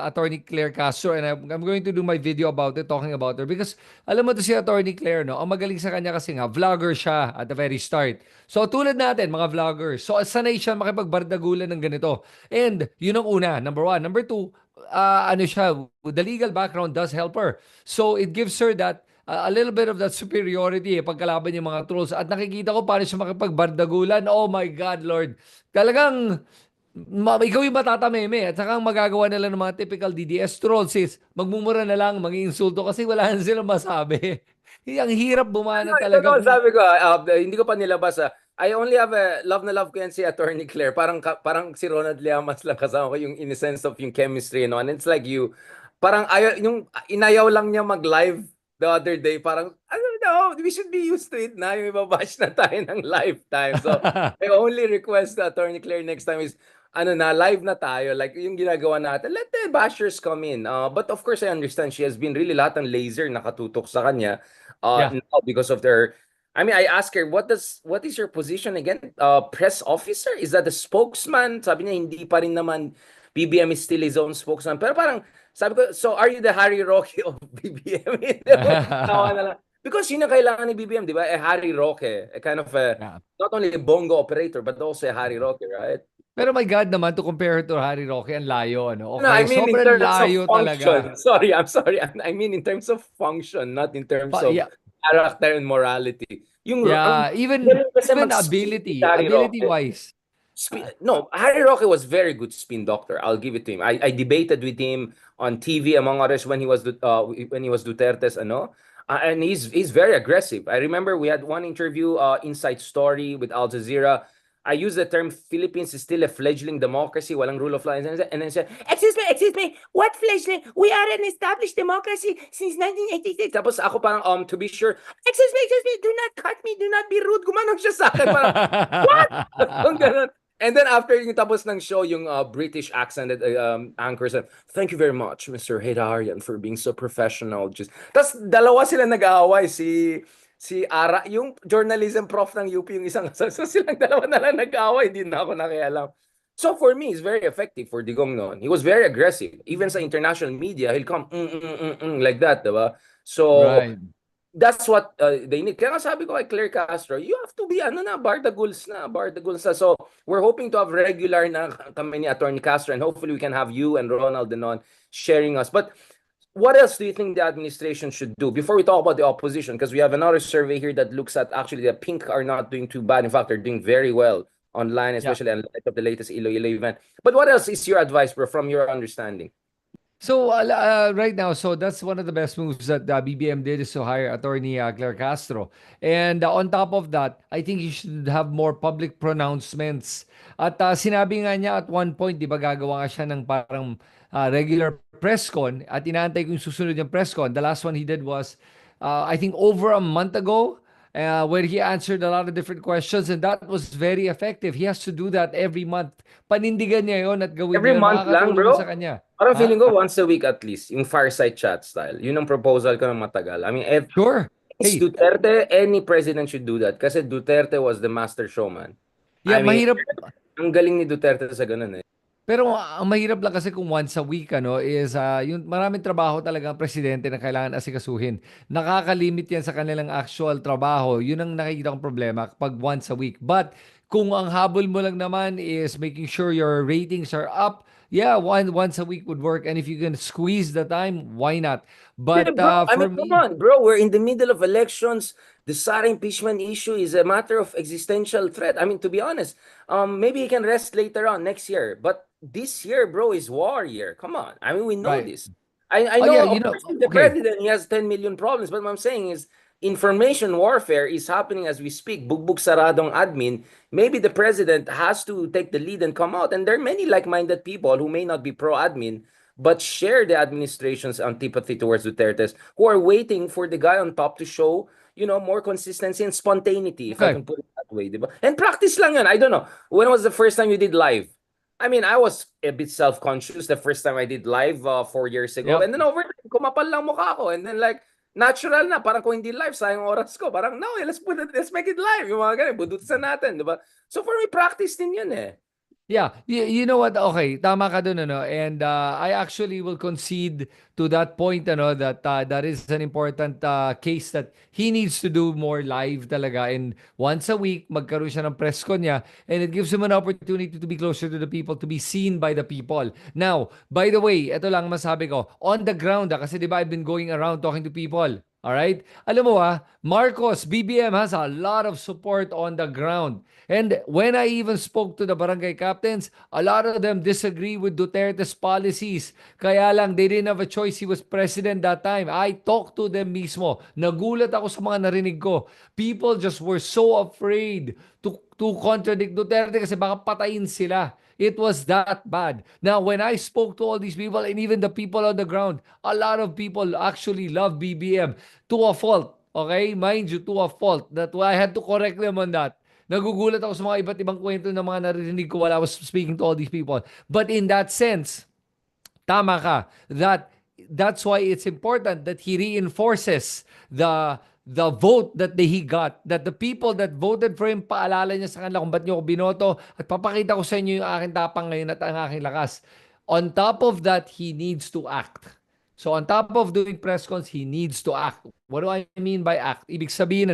Attorney Claire Castro, and I'm going to do my video about it, talking about her. Because, alam mo to si Attorney Claire, no? Ang magaling sa kanya kasi nga, vlogger siya at the very start. So, tulad natin, mga vloggers. So, sanay siya makipagbardagulan ng ganito. And, yun ang una, number one. Number two, ano siya, the legal background does help her. So, it gives her that a little bit of that superiority pagkalaban yung mga trolls. At nakikita ko paano siya makipagbardagulan. Oh my God, Lord. Talagang ikaw yung matatameme at saka ang magagawa nila ng mga typical DDS trolls is magmumura na lang, mag-iinsulto kasi wala na silang masabi. Ang hirap bumana Ito talaga naman kung... sabi ko, hindi ko pa nilabas. I only have a love na love ko yan si Attorney Claire. Parang si Ronald Llamas lang kasama ko yung in the sense of yung chemistry, no? And it's like you, parang ayaw, yung inayaw lang niya mag-live the other day. Parang, I don't know, we should be used to it na. Yung ibabash na tayo ng lifetime. So, my only request to Attorney Claire next time is, ano na, live na tayo. Like, yung ginagawa natin, let the bashers come in. But of course, I understand she has been really lahat ng laser nakatutok sa kanya. Yeah. Now because of their, I mean, I asked her, what is your position again? Press officer? Is that the spokesman? Sabi niya, hindi pa rin naman, BBM is still his own spokesman. Pero parang, sabi ko, so are you the Harry Roque of BBM? Tawa na lang. Because yun ang kailangan ni BBM, di ba? Harry Roque, a kind of a, Yeah. not only a bongo operator, but also a Harry Roque, right? Pero my God naman, to compare her to Harry Roque, ang layo, ano? No, I Okay, mean in sobrang terms of layo function. talaga. Sorry, I'm sorry. I mean in terms of function, not in terms of Yeah, character and morality. Ang yeah, even galing kasi even mag-spin si ability, Harry Roque. ability-wise. No, Harry Roque was very good spin doctor. I'll give it to him. I debated with him on TV among others when he was Duterte's ano. And he's very aggressive. I remember we had one interview, Inside Story with Al Jazeera. I use the term Philippines is still a fledgling democracy, walang rule of law. And then said, excuse me, what fledgling? We are an established democracy since 1986. Tapos ako parang, to be sure, excuse me, do not cut me, do not be rude. Gumanong siya sa akin. Parang, what? Ang ganun. And then after yung tapos ng show, yung British accented anchor said, thank you very much, Mr. Hedarian, for being so professional. Just, tapos dalawa sila nag-aaway, si Ara, yung journalism prof ng UP, yung isang, so silang dalawa na lang nag-aaway, di na ako nakialam. So for me, it's very effective for Digong noon. He was very aggressive. Even sa international media, he'll come like that, diba? So, Right. that's what they need. Kaya nga sabi ko kay Claire Castro, you have to be bardaguls na. So we're hoping to have regular na kami ni Attorney Castro, and hopefully we can have you and Ronald and on sharing us. But what else do you think the administration should do before we talk about the opposition? Because we have another survey here that looks at actually the pink are not doing too bad. In fact, they're doing very well online, Yeah. especially in light of the latest Iloilo event. But what else is your advice, bro, from your understanding? So right now, so that's one of the best moves that BBM did is to hire Attorney Claire Castro. And on top of that, I think you should have more public pronouncements. At sinabi nga niya at one point, di ba gagawa nga siya ng parang regular press con at inaantay ko yung susunod yung press con. The last one he did was, I think over a month ago, where he answered a lot of different questions and that was very effective. He has to do that every month. Panindigan niya yon at gawin Every niya. month lang, Makakatulong sa bro? kanya. Parang Ha? feeling ko once a week at least, yung fireside chat style. Yun ang proposal ko ng matagal. I mean, if Sure. it's Hey, Duterte, any president should do that. Kasi Duterte was the master showman. yeah, I mean, mahirap. ang galing ni Duterte sa ganun eh. Pero ang mahirap lang kasi kung once a week ano is yung maraming trabaho talaga ang presidente na kailangan asikasuhin. Nakakalimit yan sa kanilang actual trabaho. Yun ang nakikita kong problema pag once a week. But kung ang habol mo lang naman is making sure your ratings are up, yeah, once a week would work. And if you can squeeze the time, why not? Yeah, But bro. I for mean, come me, on, bro. We're in the middle of elections. The SARA impeachment issue is a matter of existential threat. I mean, to be honest, maybe he can rest later on next year. But this year, bro, is war year. Come on. I mean, we know right. this. I Oh yeah, know, of course, he's the okay. president. He has 10 million problems. But what I'm saying is, information warfare is happening as we speak. Bugbog saradong admin. Maybe the president has to take the lead and come out. And there are many like-minded people who may not be pro-admin, but share the administration's antipathy towards Duterte's, who are waiting for the guy on top to show, more consistency and spontaneity, if I Okay. can put it that way, diba? And practice lang yun. I don't know. When was the first time you did live? I mean, I was a bit self-conscious the first time I did live 4 years ago. Yep. And then over time, kumapal lang mukha ko. And then like, natural na. Parang kung hindi live, sayang oras ko. Parang, no, let's make it live. Yung mga ganun, budutisan natin, di ba? So for me, practice din yun eh. Yeah, you know what? Okay, tama ka dun, ano? And I actually will concede to that point, ano, that that is an important case that he needs to do more live talaga. And once a week, magkaroon siya ng press con niya. And it gives him an opportunity to be closer to the people, to be seen by the people. Now, by the way, ito lang masabi ko. On the ground, kasi di ba I've been going around talking to people. All right? Alam mo Marcos, BBM has a lot of support on the ground. And when I even spoke to the barangay captains, a lot of them disagree with Duterte's policies. Kaya lang, they didn't have a choice. He was president that time. I talked to them mismo. Nagulat ako sa mga narinig ko. People just were so afraid to contradict Duterte kasi baka patayin sila. It was that bad. Now, when I spoke to all these people and even the people on the ground, a lot of people actually love BBM to a fault. Okay? Mind you, to a fault. That I had to correct them on that. Nagugulat ako sa mga iba't ibang kwento ng mga narinig ko while I was speaking to all these people. But in that sense, tama ka, that's why it's important that he reinforces the vote that he got, that the people that voted for him, paalala niya sa kanila kung ba't niyo ako binoto at papakita ko sa inyo yung aking tapang ngayon at ang aking lakas. On top of that, he needs to act. So on top of doing press cons, he needs to act. What do I mean by act? Ibig sabihin,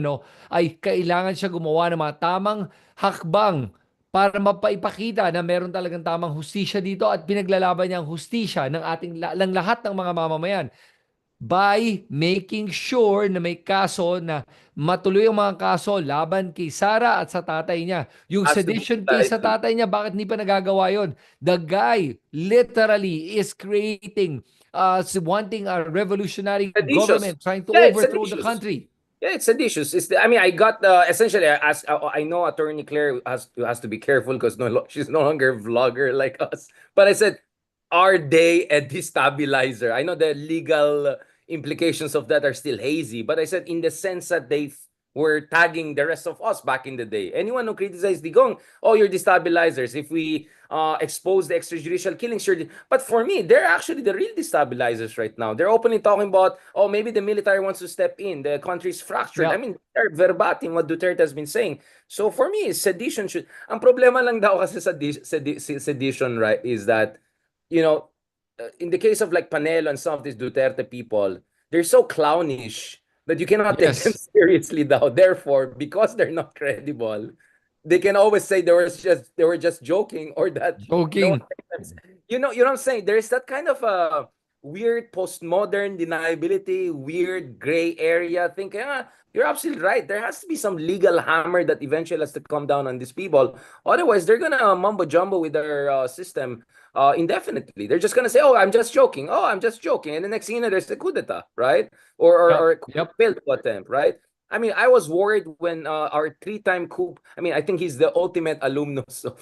ay kailangan siya gumawa ng mga tamang hakbang para mapaipakita na meron talagang tamang hustisya dito at pinaglalaban niya ang hustisya ng lahat ng mga mamamayan by making sure na may kaso na matuloy ang mga kaso laban kay Sara at sa tatay niya. Yung Has to be sedition case sa titled. tatay niya, bakit hindi pa nagagawa yon? The guy literally is creating, wanting a revolutionary Seditious. government, trying to Yeah, it's overthrow the seditious. country. Yeah, it's seditious. I mean, I got essentially as I know Attorney Claire has to be careful because she's no longer a vlogger like us. But I said, are they a destabilizer? I know the legal implications of that are still hazy, but I said in the sense that they were tagging the rest of us back in the day. Anyone who criticized Digong, oh, you're destabilizers. If we expose the extrajudicial killings, but for me, they're actually the real destabilizers right now. They're openly talking about, oh, maybe the military wants to step in. The country's fractured. Yeah. I mean, they're verbatim what Duterte has been saying. So for me, sedition should. Ang problema lang daw kasi sa sedition, right, is that, in the case of like Panelo and some of these Duterte people, they're so clownish that you cannot take them Yes. seriously now. Therefore, because they're not credible, they can always say they were just joking or that no one Joking. you know what I'm saying? There's that kind of a weird postmodern deniability, weird gray area thinking, you're absolutely right. There has to be some legal hammer that eventually has to come down on these people. Otherwise, they're gonna mumbo jumbo with their system indefinitely. They're just gonna say, "Oh, I'm just joking. Oh, I'm just joking," and the next thing you know, there's a coup d'etat, right? Or Yep. failed attempt, right? I mean, I was worried when our three-time coup. I mean, I think he's the ultimate alumnus of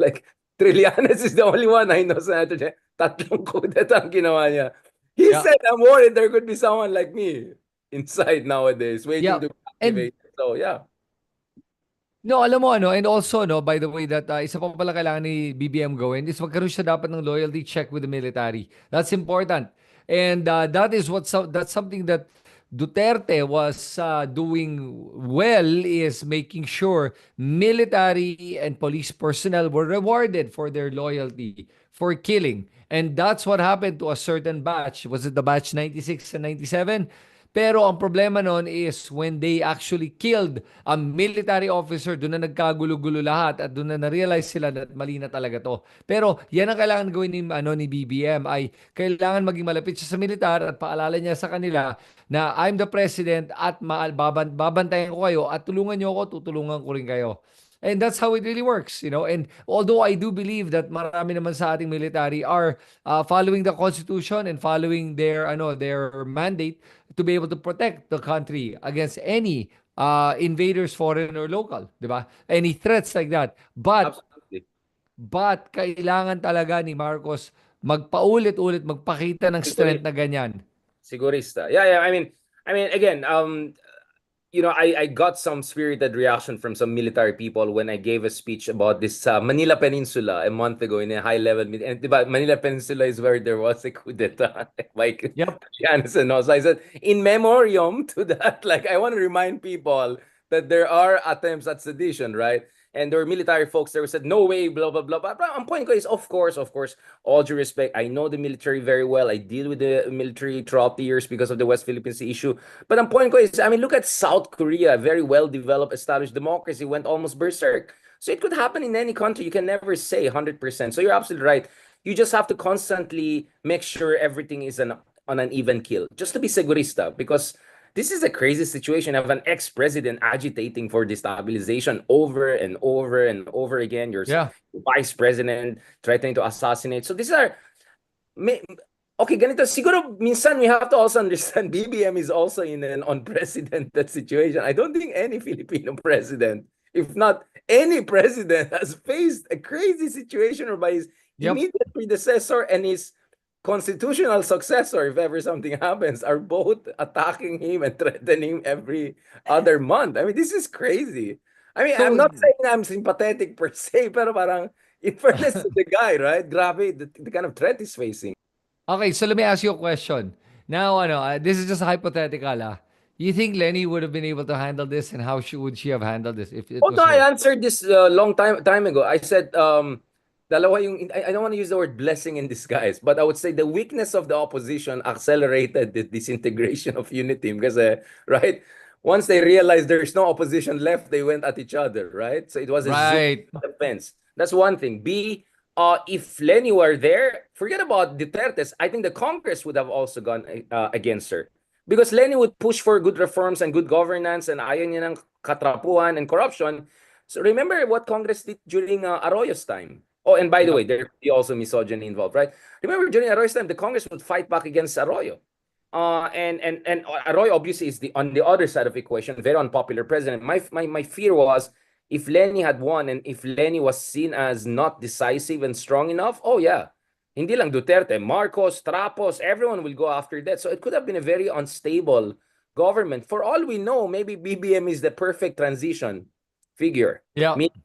like Trillanes is the only one I know, Senator Jen. Tatlong coup d'etat ang ginawa niya. He Yeah. said, "I'm worried there could be someone like me inside nowadays, waiting Yeah. to be And activated." So yeah. no, alam mo and also by the way that isa pa pala kailangan ni BBM gawin is magkaroon siya dapat ng loyalty check with the military. That's important. And that's something that Duterte was doing well, is making sure military and police personnel were rewarded for their loyalty, for killing. And that's what happened to a certain batch. Was it the batch 96 and 97? Pero ang problema noon is when they actually killed a military officer, doon na nagkagulo-gulo lahat at doon na na-realize sila na mali na talaga to. Pero yan ang kailangan gawin ni BBM, ay kailangan maging malapit siya sa militar at paalala niya sa kanila na I'm the president at babantayan ko kayo at tulungan niyo ako, tutulungan ko rin kayo. And that's how it really works. And although I do believe that marami naman sa ating military are following the Constitution and following their mandate to be able to protect the country against any invaders, foreign or local, di ba? Any threats like that. Absolutely. But kailangan talaga ni Marcos magpaulit-ulit, magpakita ng strength na ganyan. Sigurista. Yeah, yeah. I mean, again, I got some spirited reaction from some military people when I gave a speech about this Manila Peninsula a month ago in a high-level meeting. And diba, Manila Peninsula is where there was a coup d'etat. Like, Yep. Jansen knows. I said, in memoriam to that, like, I want to remind people that there are attempts at sedition, right? And there were military folks there who said, no way, blah, blah, blah. But ang point ko is, of course, all due respect, I know the military very well. I deal with the military throughout the years because of the West Philippine Sea issue. But ang point ko is, I mean, look at South Korea, very well-developed, established democracy, went almost berserk. So it could happen in any country. You can never say 100%. So you're absolutely right. You just have to constantly make sure everything is on an even keel, just to be segurista, because this is a crazy situation of an ex-president agitating for destabilization over and over and over again. Your Yeah. vice president threatening to assassinate. So these are okay, ganito. Siguro, minsan we have to also understand BBM is also in an unprecedented situation. I don't think any Filipino president, if not any president, has faced a crazy situation whereby his immediate predecessor and his constitutional successor, if ever something happens, are both attacking him and threatening him every other month. I mean, this is crazy. I mean, I'm So, not saying I'm sympathetic per se, pero parang, in fairness to the guy, right? Grabe, the kind of threat he's facing. okay, so let me ask you a question. Now, this is just hypothetical. You think Lenny would have been able to handle this, and how would she have handled this if it Oh, no, was I her? answered this long time ago. I said, dalawa yung, I don't want to use the word blessing in disguise, but I would say the weakness of the opposition accelerated the disintegration of unity. Because, right? Once they realized there's no opposition left, they went at each other, right? So it was a zoom Right. defense. That's one thing. B, if Lenny were there, forget about Duterte's. I think the Congress would have also gone against her. Because Lenny would push for good reforms and good governance and ayaw niya ng katrapuhan and corruption. So remember what Congress did during Arroyo's time. Oh, and by the way, Yep. there could be also misogyny involved, right? Remember during Arroyo's time, the Congress would fight back against Arroyo. And Arroyo obviously is on the other side of the equation, very unpopular president. My fear was if Lenny had won and if Lenny was seen as not decisive and strong enough, oh yeah, hindi lang Duterte, Marcos, Trapos, everyone will go after that. So it could have been a very unstable government. For all we know, maybe BBM is the perfect transition figure. Yeah. Meaning,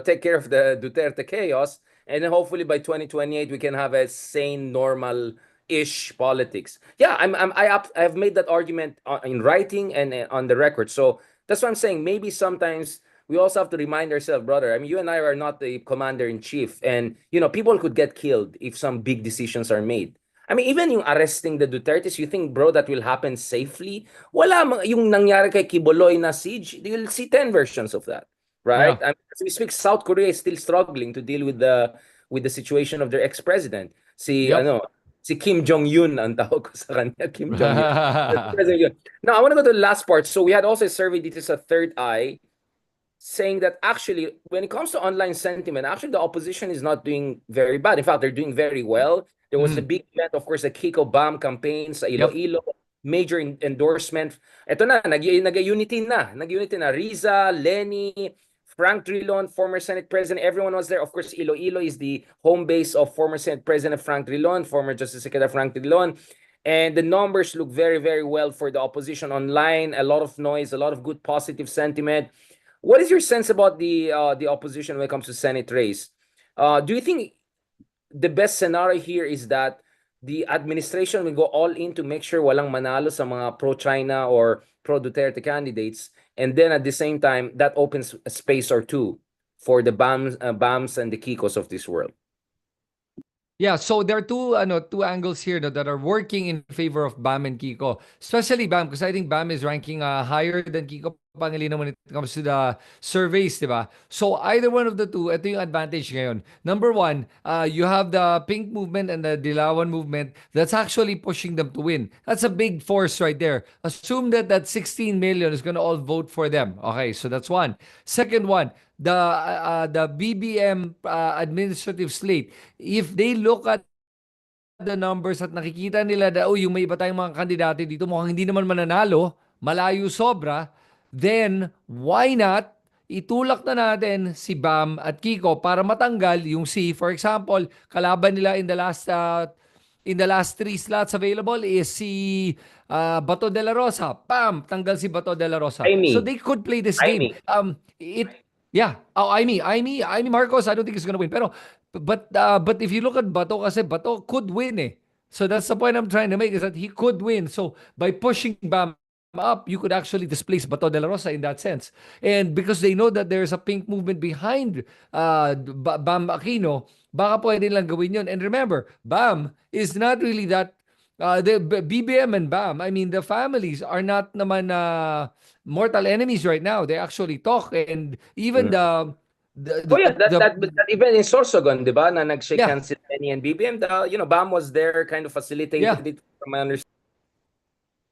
take care of the Duterte chaos, and then hopefully by 2028 we can have a sane, normal-ish politics. Yeah, I've made that argument in writing and on the record. So that's what I'm saying. Maybe sometimes we also have to remind ourselves, brother. I mean, you and I are not the commander in chief, and people could get killed if some big decisions are made. I mean, even yung arresting the Dutertes, you think, bro, that will happen safely? Wala, yung nangyari kay Kiboloy na siege, you'll see 10 versions of that, right? Yeah. I mean, as we speak, South Korea is still struggling to deal with the situation of their ex-president. Yep. Si Kim Jong-un ang tawag ko sa kanya, Kim Jong-un. President yun. Now, I want to go to the last part. So we had also a survey dito sa Third Eye saying that actually, when it comes to online sentiment, actually the opposition is not doing very bad. In fact, they're doing very well. There was a big event, of course, the Kiko Bam campaign sa Yep. Iloilo, major endorsement. Ito na, nag-unity na. Nag-unity na. Riza, Lenny, Frank Drilon, former Senate President, everyone was there. Of course, Iloilo is the home base of former Senate President Frank Drilon, former Justice Secretary Frank Drilon. And the numbers look very, very well for the opposition online. A lot of noise, a lot of good positive sentiment. What is your sense about the opposition when it comes to Senate race? Do you think the best scenario here is that the administration will go all in to make sure walang manalo sa mga pro-China or pro-Duterte candidates, and then at the same time, that opens a space or two for the BAMs and the Kikos of this world? Yeah, so there are two angles here that are working in favor of Bam and Kiko. Especially Bam, because I think Bam is ranking higher than Kiko Pangilinan when it comes to the surveys, di ba? So either one of the two, ito yung advantage ngayon. Number one, you have the Pink movement and the Dilawan movement that's actually pushing them to win. That's a big force right there. Assume that 16 million is gonna all vote for them. Okay, so that's one. Second one, the BBM administrative slate. If they look at the numbers at nakikita nila na, oh, yung may iba tayong mga kandidato dito, mukhang hindi naman mananalo, malayo sobra, then why not itulak na natin si Bam at Kiko para matanggal yung si, for example, kalaban nila in the last three slots available is si Bato de la Rosa. Pam, tanggal si Bato de la Rosa. So Aimee. they could play this game. Aimee. Yeah. Oh, I mean Marcos, I don't think he's gonna win. Pero but if you look at Bato kasi Bato could win eh. So that's the point I'm trying to make is that he could win. So by pushing Bam up, you could actually displace Bato de la Rosa in that sense. And because they know that there's a pink movement behind Bam Aquino, baka pwede lang gawin yun. And remember, Bam is not really that the BBM and BAM, I mean, the families are not naman mortal enemies right now. They actually talk, and even Mm. the Oh yeah, that the even in Sorsogon, di ba, na nag-shake yeah, hands si Lenny and BBM, Bam was there, kind of yeah. facilitated it from my understanding.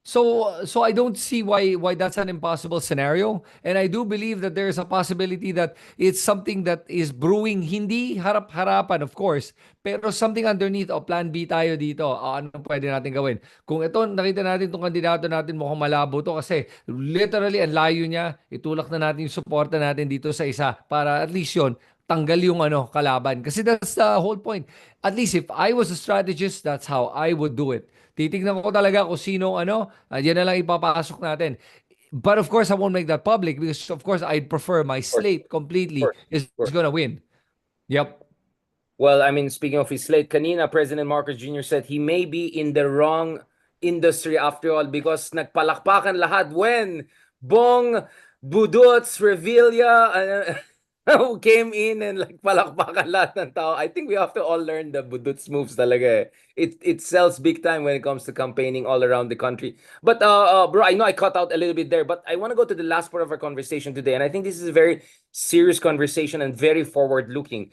So I don't see why that's an impossible scenario, and I do believe that there is a possibility that it's something that is brewing, hindi harap-harapan of course, pero something underneath o plan B tayo dito. Ano pwede natin gawin? Kung ito nakita natin itong kandidato natin mukhang malabo to kasi literally ang layo niya, itulak na natin yung suporta natin dito sa isa para at least yon tanggal yung kalaban. Kasi that's the whole point. At least if I was a strategist, that's how I would do it. Titignan ko talaga kung sino yan na lang ipapasok natin. But of course, I won't make that public because of course, I'd prefer my Of course, slate of completely course, is of course. gonna win. Yep. Well, I mean, speaking of his slate, kanina, President Marcos Jr. said he may be in the wrong industry after all because nagpalakpakan lahat when Bong Budots Revilla who came in and like palakpakan lahat ng tao. I think we have to all learn the Budots moves talaga. It sells big time when it comes to campaigning all around the country. But bro, I know I cut out a little bit there, but I want to go to the last part of our conversation today, and I think this is a very serious conversation and very forward-looking.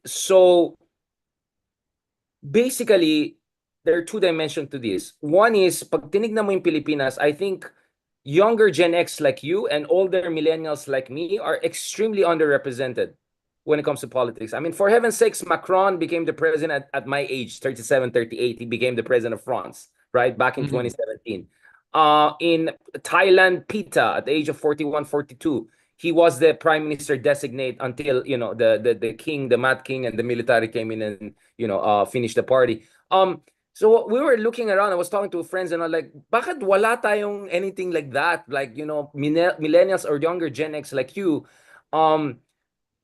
So basically, there are two dimensions to this. One is, pag tinignan mo yung Pilipinas, I think younger Gen X like you and older millennials like me are extremely underrepresented when it comes to politics. I mean, for heaven's sakes, Macron became the president at my age, 37, 38. He became the president of France, right? Back in 2017. In Thailand, Pita, at the age of 41, 42, he was the prime minister designate until, the king, the mad king, and the military came in and, finished the party. So we were looking around. I was talking to friends and I'm like, bakit wala tayong anything like that? Like, millennials or younger Gen X like you,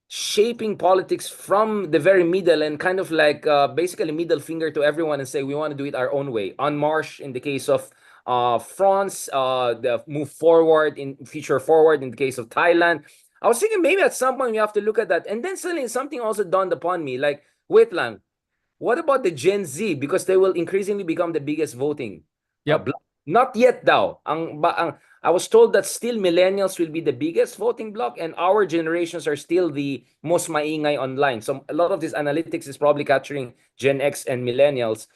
shaping politics from the very middle and kind of like basically middle finger to everyone and say we want to do it our own way. En marche in the case of France, the move forward in future forward in the case of Thailand. I was thinking maybe at some point we have to look at that. And then suddenly something also dawned upon me, like, wait lang, what about the Gen Z? Because they will increasingly become the biggest voting Yep. bloc. Not yet daw. I was told that still millennials will be the biggest voting bloc and our generations are still the most maingay online. So a lot of this analytics is probably capturing Gen X and millennials.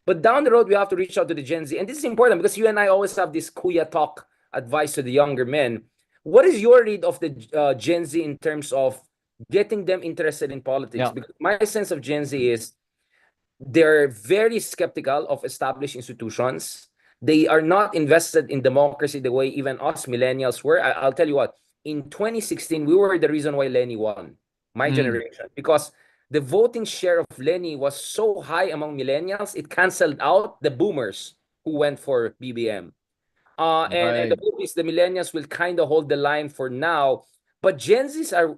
But down the road, we have to reach out to the Gen Z. And this is important because you and I always have this kuya talk advice to the younger men. What is your read of the Gen Z in terms of getting them interested in politics? Yeah. Because my sense of Gen Z is they're very skeptical of established institutions. They are not invested in democracy the way even us millennials were. I'll tell you what, in 2016, we were the reason why Lenny won, my generation, because the voting share of Lenny was so high among millennials, it canceled out the boomers who went for BBM. And the hope is the millennials will kind of hold the line for now. But Gen Zs are,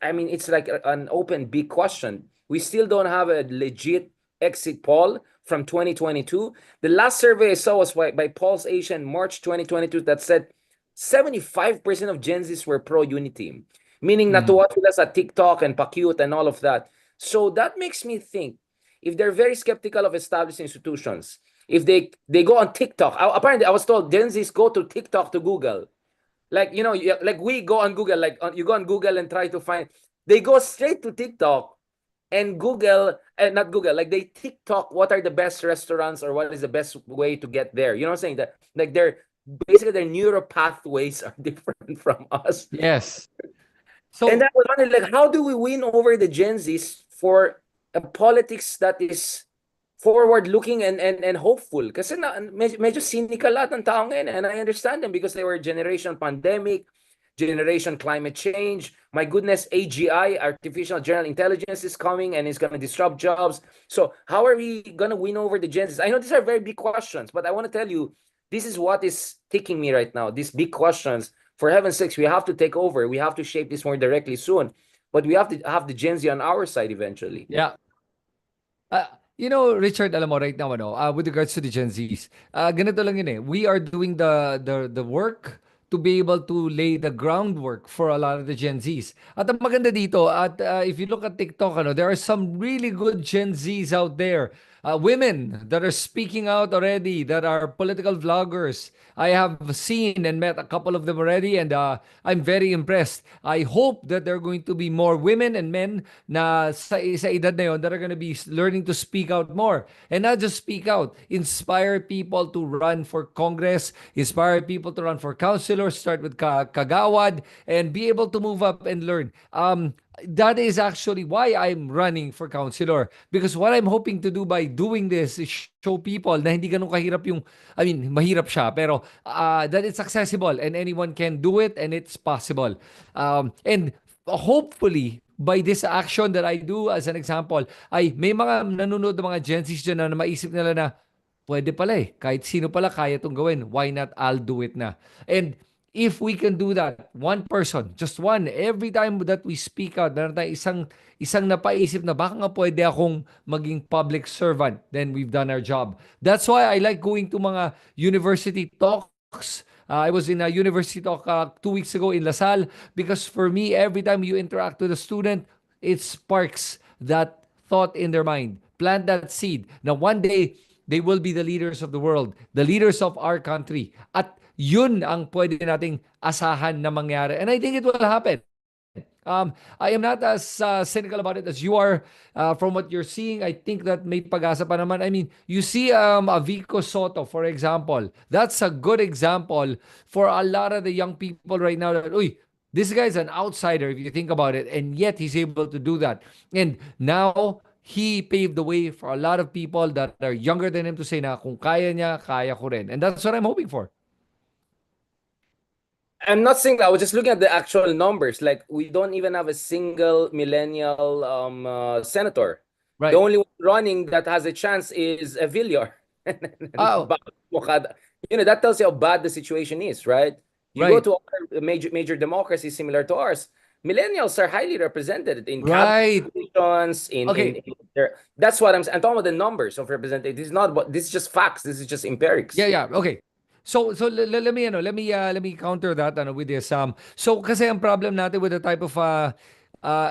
I mean, it's like an open big question. We still don't have a legit exit poll from 2022. The last survey I saw was by Pulse Asia in March 2022 that said 75% of Gen Zs were pro-unity, meaning natuwa sila sa TikTok and pa-cute and all of that. So that makes me think, if they're very skeptical of established institutions, if they go on TikTok, apparently I was told Gen Zs go to TikTok to Google. Like, like we go on Google, like you go on Google and try to find, they go straight to TikTok and Google, not Google, like they TikTok what are the best restaurants or what is the best way to get there. You know what I'm saying? That like basically their neural pathways are different from us. Yes. So And I was wondering, like, how do we win over the Gen Zs for a politics that is forward-looking and hopeful. Kasi medyo cynical lahat ng tao ngayon. And I understand them because they were generation pandemic, generation climate change. My goodness, AGI, artificial general intelligence, is coming and is going to disrupt jobs. So how are we going to win over the Gen Zs? I know these are very big questions, but I want to tell you, this is what is ticking me right now. These big questions. For heaven's sakes, we have to take over. We have to shape this more directly soon. But we have to have the Gen Z on our side eventually. Yeah. Richard, alam mo, right now, with regards to the Gen Zs, ganito lang yun eh. We are doing the work to be able to lay the groundwork for a lot of the Gen Zs. At ang maganda dito, if you look at TikTok, there are some really good Gen Zs out there. Women that are speaking out already, that are political vloggers. I have seen and met a couple of them already, and I'm very impressed. I hope that there are going to be more women and men na sa edad na yon that are going to be learning to speak out more. And not just speak out, inspire people to run for Congress, inspire people to run for councilors, start with Kagawad, and be able to move up and learn. That is actually why I'm running for councilor, because what I'm hoping to do by doing this is show people na hindi ganun kahirap mahirap siya, pero that it's accessible and anyone can do it and it's possible. And hopefully, by this action that I do as an example, ay may mga nanonood ng mga Gen Zs dyan na maisip nila na pwede pala eh. Kahit sino pala kaya itong gawin. Why not I'll do it na? And if we can do that, one person, just one, every time that we speak out, meron tayong isang napaisip na baka nga pwede akong maging public servant, then we've done our job. That's why I like going to mga university talks. I was in a university talk 2 weeks ago in LaSalle, because for me, every time you interact with a student, it sparks that thought in their mind. Plant that seed. Now, one day, they will be the leaders of the world, the leaders of our country. At yun ang pwede nating asahan na mangyari. And I think it will happen. I am not as cynical about it as you are. From what you're seeing, I think that may pag-asa pa naman. I mean, you see a Vico Soto, for example. That's a good example for a lot of the young people right now that, this guy's an outsider if you think about it, and yet he's able to do that. And now, he paved the way for a lot of people that are younger than him to say na kung kaya niya, kaya ko rin. And that's what I'm hoping for. I'm not saying that. I was just looking at the actual numbers. Like, we don't even have a single millennial senator. Right. The only one running that has a chance is a Villar. Oh. That tells you how bad the situation is, right? You Right. go to other major democracies similar to ours, millennials are highly represented in Right. cabinet positions. That's what I'm talking about, the numbers of representation. This is just facts. This is just empirics. Yeah. Okay. So let me counter that with this. So kasi ang problem natin with the type of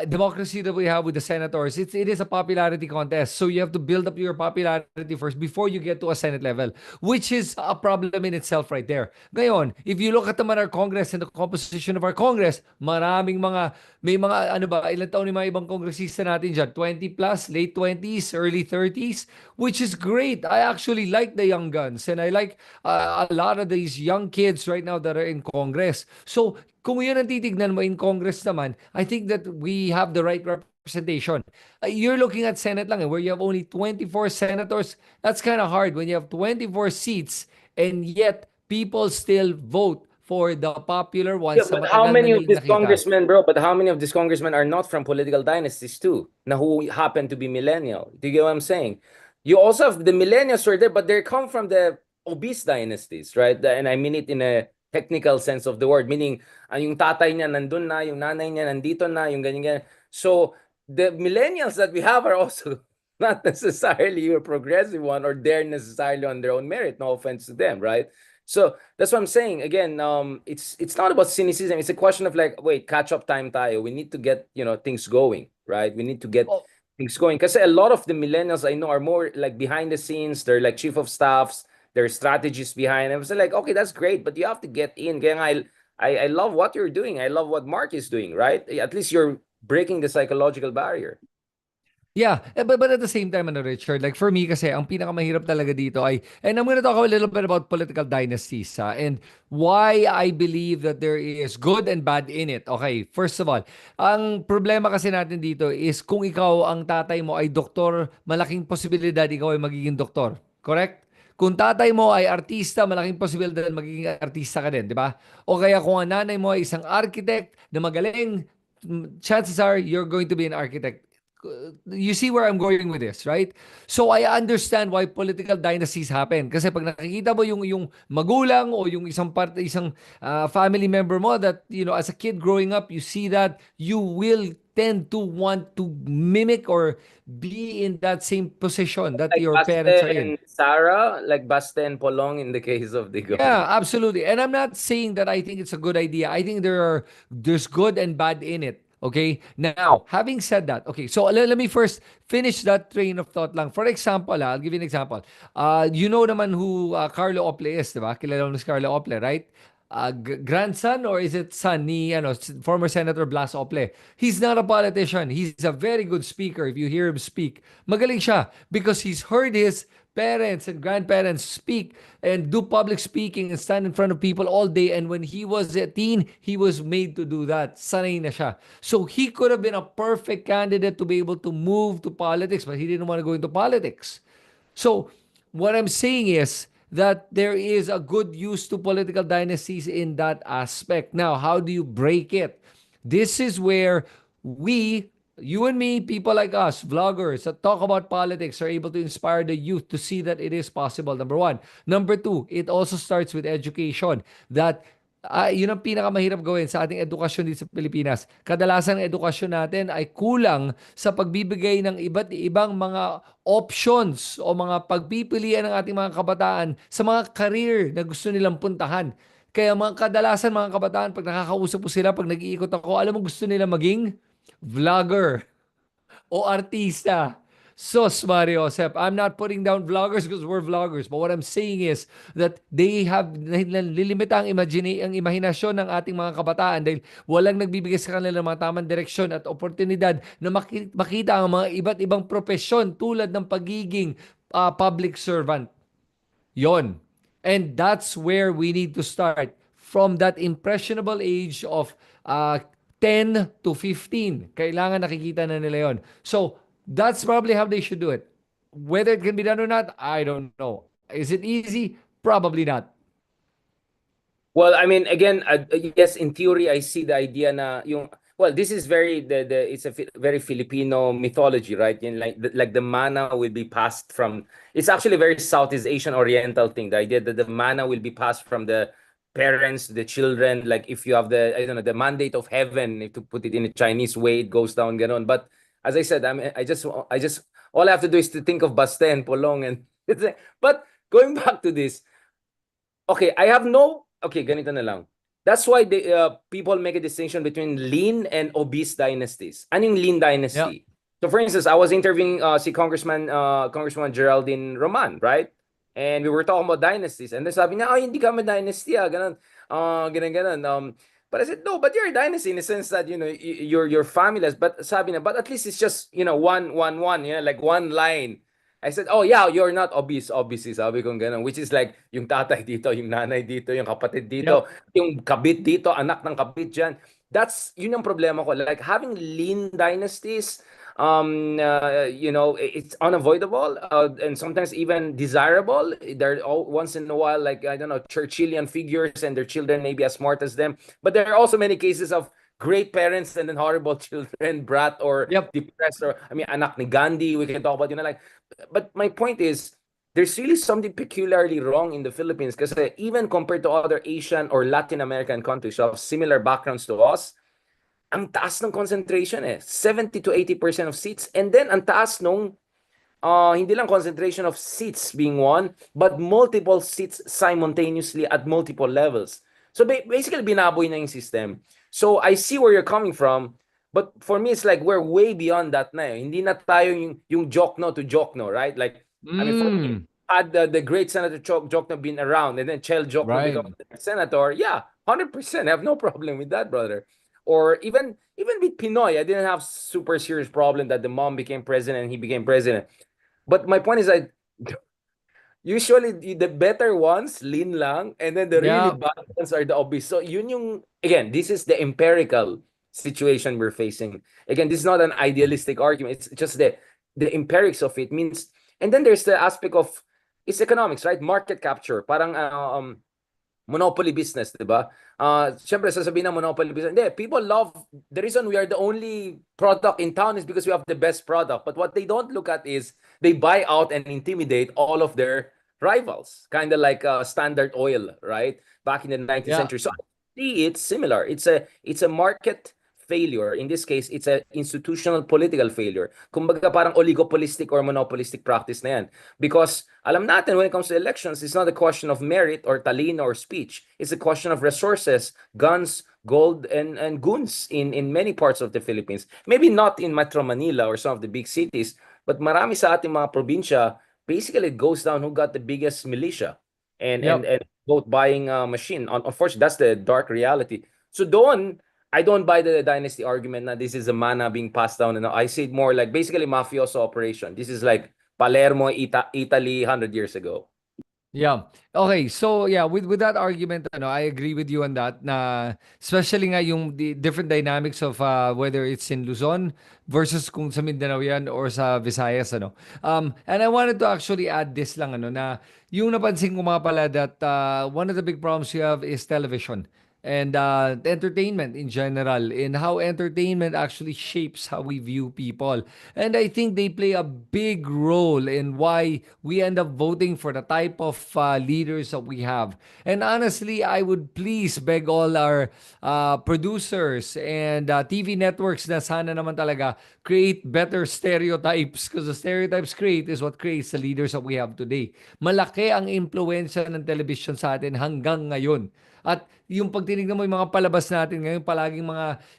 democracy that we have with the senators, it is a popularity contest. So you have to build up your popularity first before you get to a Senate level, which is a problem in itself right there. Ngayon, if you look at naman our Congress and the composition of our Congress, may mga ilang taon yung mga ibang kongresista natin dyan, 20 plus, late 20s, early 30s, which is great. I actually like the young guns, and I like a lot of these young kids right now that are in Congress. So kung yun ang titignan mo in Congress naman, I think that we have the right representation. You're looking at Senate lang where you have only 24 senators. That's kind of hard when you have 24 seats and yet people still vote for the popular ones. Yeah, but how many of these congressmen, bro? But how many of these congressmen are not from political dynasties too? Now, who happen to be millennial? Do you get what I'm saying? You also have the millennials who are there, but they come from the obese dynasties, right? And I mean it in a technical sense of the word, meaning yung tatay niya nandun na, yung nanay niya nandito na, yung ganyan. So the millennials that we have are also not necessarily a progressive one, or they're necessarily on their own merit. No offense to them, right? So that's what I'm saying. Again, it's not about cynicism. It's a question of like, wait, catch up time tayo. We need to get things going, right? We need to get things going. Because a lot of the millennials I know are more like behind the scenes. They're like chief of staffs. There are strategies behind them. So like, okay, that's great, but you have to get in. Kaya I love what you're doing. I love what Mark is doing, right? At least you're breaking the psychological barrier. Yeah, but at the same time, ano, Richard, like for me kasi, ang pinakamahirap talaga dito ay, and I'm gonna talk a little bit about political dynasties, and why I believe that there is good and bad in it. Okay, first of all, ang problema kasi natin dito is kung ikaw, ang tatay mo ay doktor, malaking posibilidad ikaw ay magiging doktor. Correct? Kung tatay mo ay artista, malaking posibilidad magiging artista ka din, di ba? O kaya kung ang nanay mo ay isang architect na magaling, chances are you're going to be an architect. You see where I'm going with this, right? So I understand why political dynasties happen. Kasi pag nakikita mo yung magulang o yung isang family member mo that, as a kid growing up, you see that, you will tend to want to mimic or be in that same position that Like your Baste parents are in. and Sarah, like Baste and Polong in the case of Digong. Yeah, absolutely. And I'm not saying that I think it's a good idea. I think there's good and bad in it. Okay? Now, having said that, okay, so let me first finish that train of thought lang. For example, I'll give you an example. You know naman who Carlo Ople is, di ba? Kilala mo si Carlo Ople, right? Grandson or is it son ni former Senator Blas Ople? He's not a politician. He's a very good speaker. If you hear him speak, magaling siya because he's heard his parents and grandparents speak and do public speaking and stand in front of people all day. And when he was a teen, he was made to do that. Sanay na siya. So he could have been a perfect candidate to be able to move to politics, but he didn't want to go into politics. So what I'm saying is that there is a good use to political dynasties in that aspect. Now, how do you break it? This is where we, you and me, people like us, vloggers that talk about politics, are able to inspire the youth to see that it is possible. Number one. Number two, it also starts with education. That yun ang pinakamahirap gawin sa ating edukasyon dito sa Pilipinas. Kadalasan ang edukasyon natin ay kulang sa pagbibigay ng iba't ibang mga options o mga pagpipilian ng ating mga kabataan sa mga career na gusto nilang puntahan. Kaya kadalasan mga kabataan, pag nakakausap ko sila, pag nag-iikot ako, alam mo gusto nila maging vlogger o artista. Sus, Mario Josep. I'm not putting down vloggers because we're vloggers. But what I'm saying is that they have nililimita ang imahinasyon ng ating mga kabataan dahil walang nagbibigay sa kanila ng mga tamang direksyon at oportunidad na makita ang mga iba't ibang profesyon tulad ng pagiging public servant. Yon. And that's where we need to start from that impressionable age of 10 to 15. Kailangan nakikita na nila yon. So, that's probably how they should do it. Whether it can be done or not, I don't know. Is it easy? Probably not. Well, I mean, again, yes, in theory, I see the idea na yung, well, this is very, it's a very Filipino mythology, right? Like the mana will be passed from, it's actually a very Southeast Asian Oriental thing, the idea that the mana will be passed from the parents to the children. Like if you have the, I don't know, the mandate of heaven, to put it in a Chinese way, it goes down, ganon. But as I said, I just, all I have to do is to think of Baste and Polong and, but going back to this, okay, I have no, okay, ganito na lang. That's why people make a distinction between lean and obese dynasties. Anong lean Yeah. dynasty? So for instance, I was interviewing si Congresswoman Geraldine Roman, right? And we were talking about dynasties. And then sabi niya, hindi kami dynasty, ganun. Ganun. But I said, no, but you're a dynasty in the sense that, your family, but sabi niya, but at least it's just, one, like one line. I said, oh yeah, you're not obese, sabi ko ganun. Which is like, yung tatay dito, yung nanay dito, yung kapatid Yep. dito, yung kabit dito, anak ng kabit dyan. Yun ang problema ko. Like, having lean dynasties, it's unavoidable, and sometimes even desirable. They're all once in a while, like, I don't know, Churchillian figures, and their children may be as smart as them. But there are also many cases of great parents and then horrible children, brat or Yep. depressed, or I mean, anak ni Gandhi. We can talk about, like. But my point is, there's really something peculiarly wrong in the Philippines because even compared to other Asian or Latin American countries who have similar backgrounds to us, ang taas ng concentration 70 to 80% of seats. And then ang taas nung hindi lang concentration of seats being won, but multiple seats simultaneously at multiple levels. So basically, binaboy na yung system. So I see where you're coming from, but for me, it's like we're way beyond that na. Hindi na tayo yung Jokno to Jokno, right? Like, I mean, for me, had the great Senator Jokno been around, and then Chel Jokno Right. become senator, yeah, 100%. I have no problem with that, brother. or even with Pinoy, I didn't have super serious problem that the mom became president and he became president. But my point is that usually the better ones lean lang, and then the really Yeah. bad ones are the obvious. So yun yung, again, this is the empirical situation we're facing. Again, this is not an idealistic argument. It's just the empirics of it means. And then there's the aspect of it's economics, right? Market capture. Parang monopoly business, di ba? Siyempre, sasabihin ng monopoly business, hindi, people love, the reason we are the only product in town is because we have the best product. But what they don't look at is they buy out and intimidate all of their rivals. Kind of like Standard Oil, right? Back in the 19th Yeah. century. So I see it's similar. It's a market failure. In this case, it's an institutional political failure. Kumbaga parang oligopolistic or monopolistic practice na yan. Because alam natin when it comes to elections, it's not a question of merit or talino or speech. It's a question of resources, guns, gold, and goons in many parts of the Philippines. Maybe not in Metro Manila or some of the big cities, but marami sa ating mga probinsya, basically it goes down who got the biggest militia Yep. and vote buying machine. Unfortunately, that's the dark reality. So doon, I don't buy the dynasty argument that this is a mana being passed down. And I see it more like basically mafioso operation. This is like Palermo, Italy, 100 years ago. Yeah. Okay. So yeah, with that argument, I agree with you on that. Na especially nga yung the different dynamics of whether it's in Luzon versus kung sa Mindanao yan or sa Visayas, ano. And I wanted to actually add this lang, na yung napansin ko mga pala that one of the big problems you have is television and entertainment in general, in how entertainment actually shapes how we view people. And I think they play a big role in why we end up voting for the type of leaders that we have. And honestly, I would please beg all our producers and TV networks na sana naman talaga create better stereotypes, because the stereotypes create is what creates the leaders that we have today. Malaki ang impluensya ng television sa atin hanggang ngayon. At yung pag tinignan mo yung mga palabas natin ngayon, palaging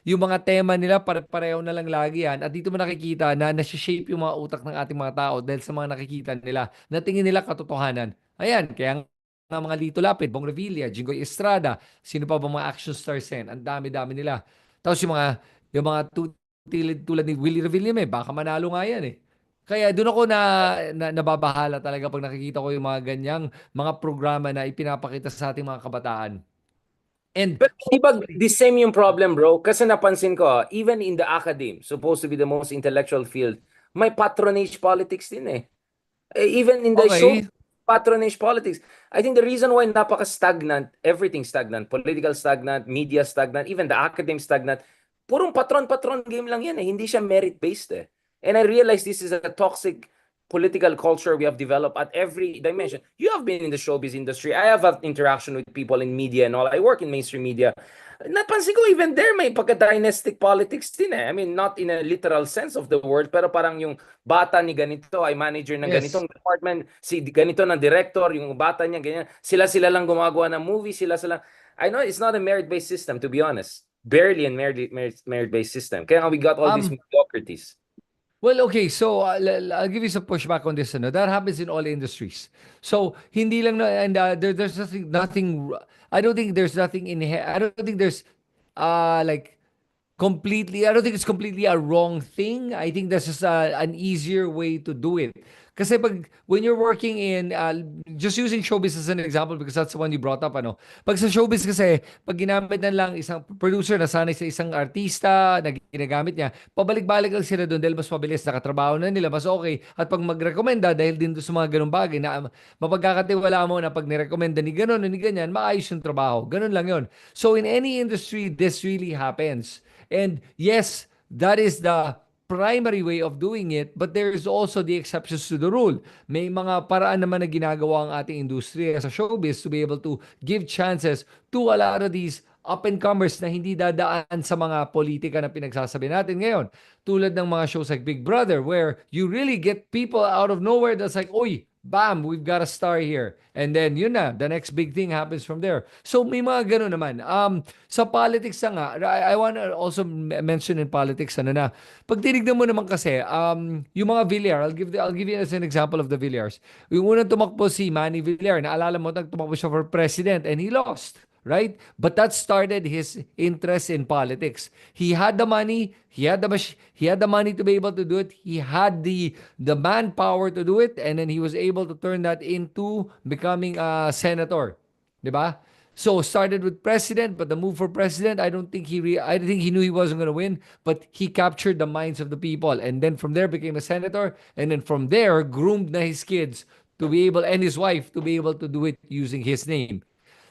yung mga tema nila pareho na lang lagi yan. At dito mo nakikita na nasi-shape yung mga utak ng ating mga tao dahil sa mga nakikita nila na tingin nila katotohanan. Ayan, kaya nga mga Lito Lapid, Bong Revilla, Jingoy Estrada, sino pa ba mga action stars yan? Ang dami-dami nila. Tapos yung mga tulad ni Willie Revillame, baka manalo nga yan eh. Kaya doon ako nababahala talaga pag nakikita ko yung mga ganyang mga programa na ipinapakita sa ating mga kabataan. And But di ba hopefully, the same yung problem, bro? Kasi napansin ko, even in the academe, supposed to be the most intellectual field, may patronage politics din eh. Even in the show, okay, patronage politics. I think the reason why napaka-stagnant, everything stagnant, political stagnant, media stagnant, even the academe stagnant, purong patron-patron game lang yan eh. Hindi siya merit-based eh. And I realize this is a toxic political culture we have developed at every dimension. You have been in the showbiz industry. I have had interaction with people in media and all. I work in mainstream media. Napansin ko even there may pagka-dynastic politics din eh. I mean, not in a literal sense of the word, pero parang yung bata ni ganito ay manager ng yes. ganitong department, si ganito ng director, yung bata niya ganyan. Sila lang gumagawa ng movie, sila. I know it's not a merit-based system, to be honest. Barely a merit-based system. Kaya nga we got all these Um, mediocrities. well, okay, so I'll give you some pushback on this. That happens in all industries. So hindi lang na, and there's nothing. I don't think there's nothing in here. I don't think there's like completely, I don't think it's completely a wrong thing. I think that's just an easier way to do it. Kasi when you're working in, just using showbiz as an example because that's the one you brought up, Pag sa showbiz kasi, pag ginamit na lang isang producer na sanay sa isang artista na ginagamit niya, pabalik-balik lang sila doon dahil mas mabilis, nakatrabaho na nila, mas okay. At pag magrekomenda, dahil din doon sa mga ganung bagay na mapagkakatiwala mo na pag nirekomenda ni ganon, ni ganyan, maayos yung trabaho. Ganon lang yon. So in any industry, this really happens. And yes, that is the primary way of doing it, but there is also the exceptions to the rule. May mga paraan naman na ginagawa ang ating industriya sa showbiz to be able to give chances to a lot of these up-and-comers na hindi dadaan sa mga politika na pinagsasabi natin ngayon. Tulad ng mga shows like Big Brother where you really get people out of nowhere that's like, oy, bam, we've got a star here. And then, yun na, the next big thing happens from there. So, may mga ganun naman. Sa politics na nga, I want to also mention in politics, na, pag tinignan mo naman kasi, yung mga Villar, I'll give you as an example of the Villars. Yung unang tumakbo si Manny Villar, naalala mo, tumakbo siya for president and he lost. right? But that started his interest in politics. He had the money, he had the money to be able to do it. He had the manpower to do it, and then he was able to turn that into becoming a senator, 'di ba? So started with president, but the move for president, I think he knew he wasn't going to win, but he captured the minds of the people, and then from there became a senator, and then from there groomed na his kids to be able and his wife to be able to do it using his name.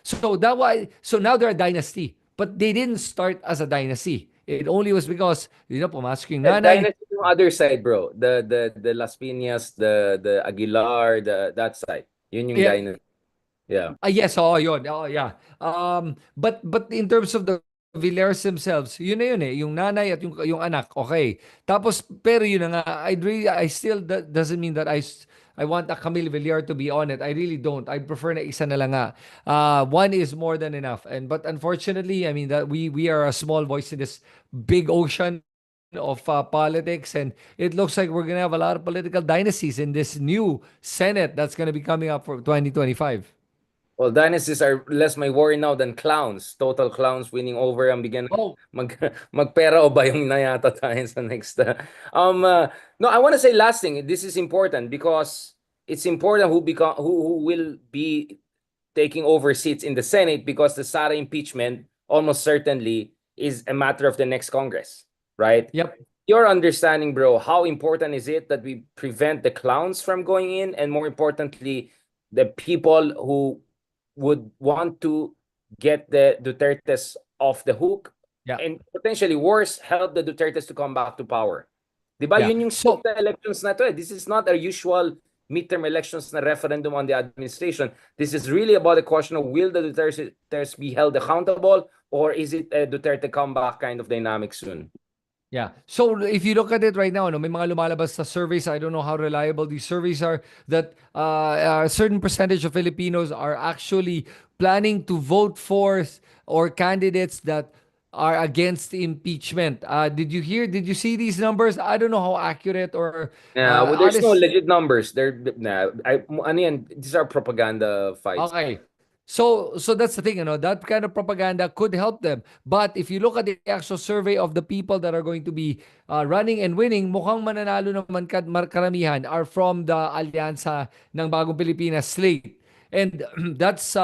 So now they're a dynasty, but they didn't start as a dynasty. It only was because pumasok yung nanay. Dynasty yung other side, bro. The Las Piñas, the Aguilar, that side. Yun yung Yeah, dynasty. Yeah. yes, yun. Oh, yeah. But in terms of the Villar's themselves, yun na yun eh, yung nanay at yung anak, okay. Tapos pero yun na nga, I still that doesn't mean that I want a Camille Villar to be on it. I really don't. I prefer na isa na lang nga. One is more than enough. But unfortunately, I mean that we are a small voice in this big ocean of politics, and it looks like we're gonna have a lot of political dynasties in this new Senate that's gonna be coming up for 2025. Well, dynasties are less my worry now than clowns. Total clowns winning over ang bigyan Oh, magpera o ba yung nayata tayo sa next. No, I want to say last thing. This is important because it's important who will be taking over seats in the Senate, because the Sara impeachment almost certainly is a matter of the next Congress, right? yep. Your understanding, bro, how important is it that we prevent the clowns from going in, and more importantly, the people who would want to get the Dutertes off the hook, Yeah. and potentially worse, help the Dutertes to come back to power. Diba? Yeah. Yun yung So, sa elections na to eh. This is not a usual midterm elections na referendum on the administration. This is really about the question of, will the Dutertes be held accountable, or is it a Duterte comeback kind of dynamic soon? yeah. So if you look at it right now, no, may mga lumalabas sa surveys. I don't know how reliable these surveys are. That a certain percentage of Filipinos are actually planning to vote for or candidates that are against impeachment. Did you see these numbers? I don't know how accurate or Yeah, well, there's no honest. legit numbers. Ano yan, these are propaganda fights. Okay. So that's the thing, that kind of propaganda could help them. But if you look at the actual survey of the people that are going to be running and winning, mukhang mananalo naman karamihan are from the alyansa ng Bagong Pilipinas slate. And that's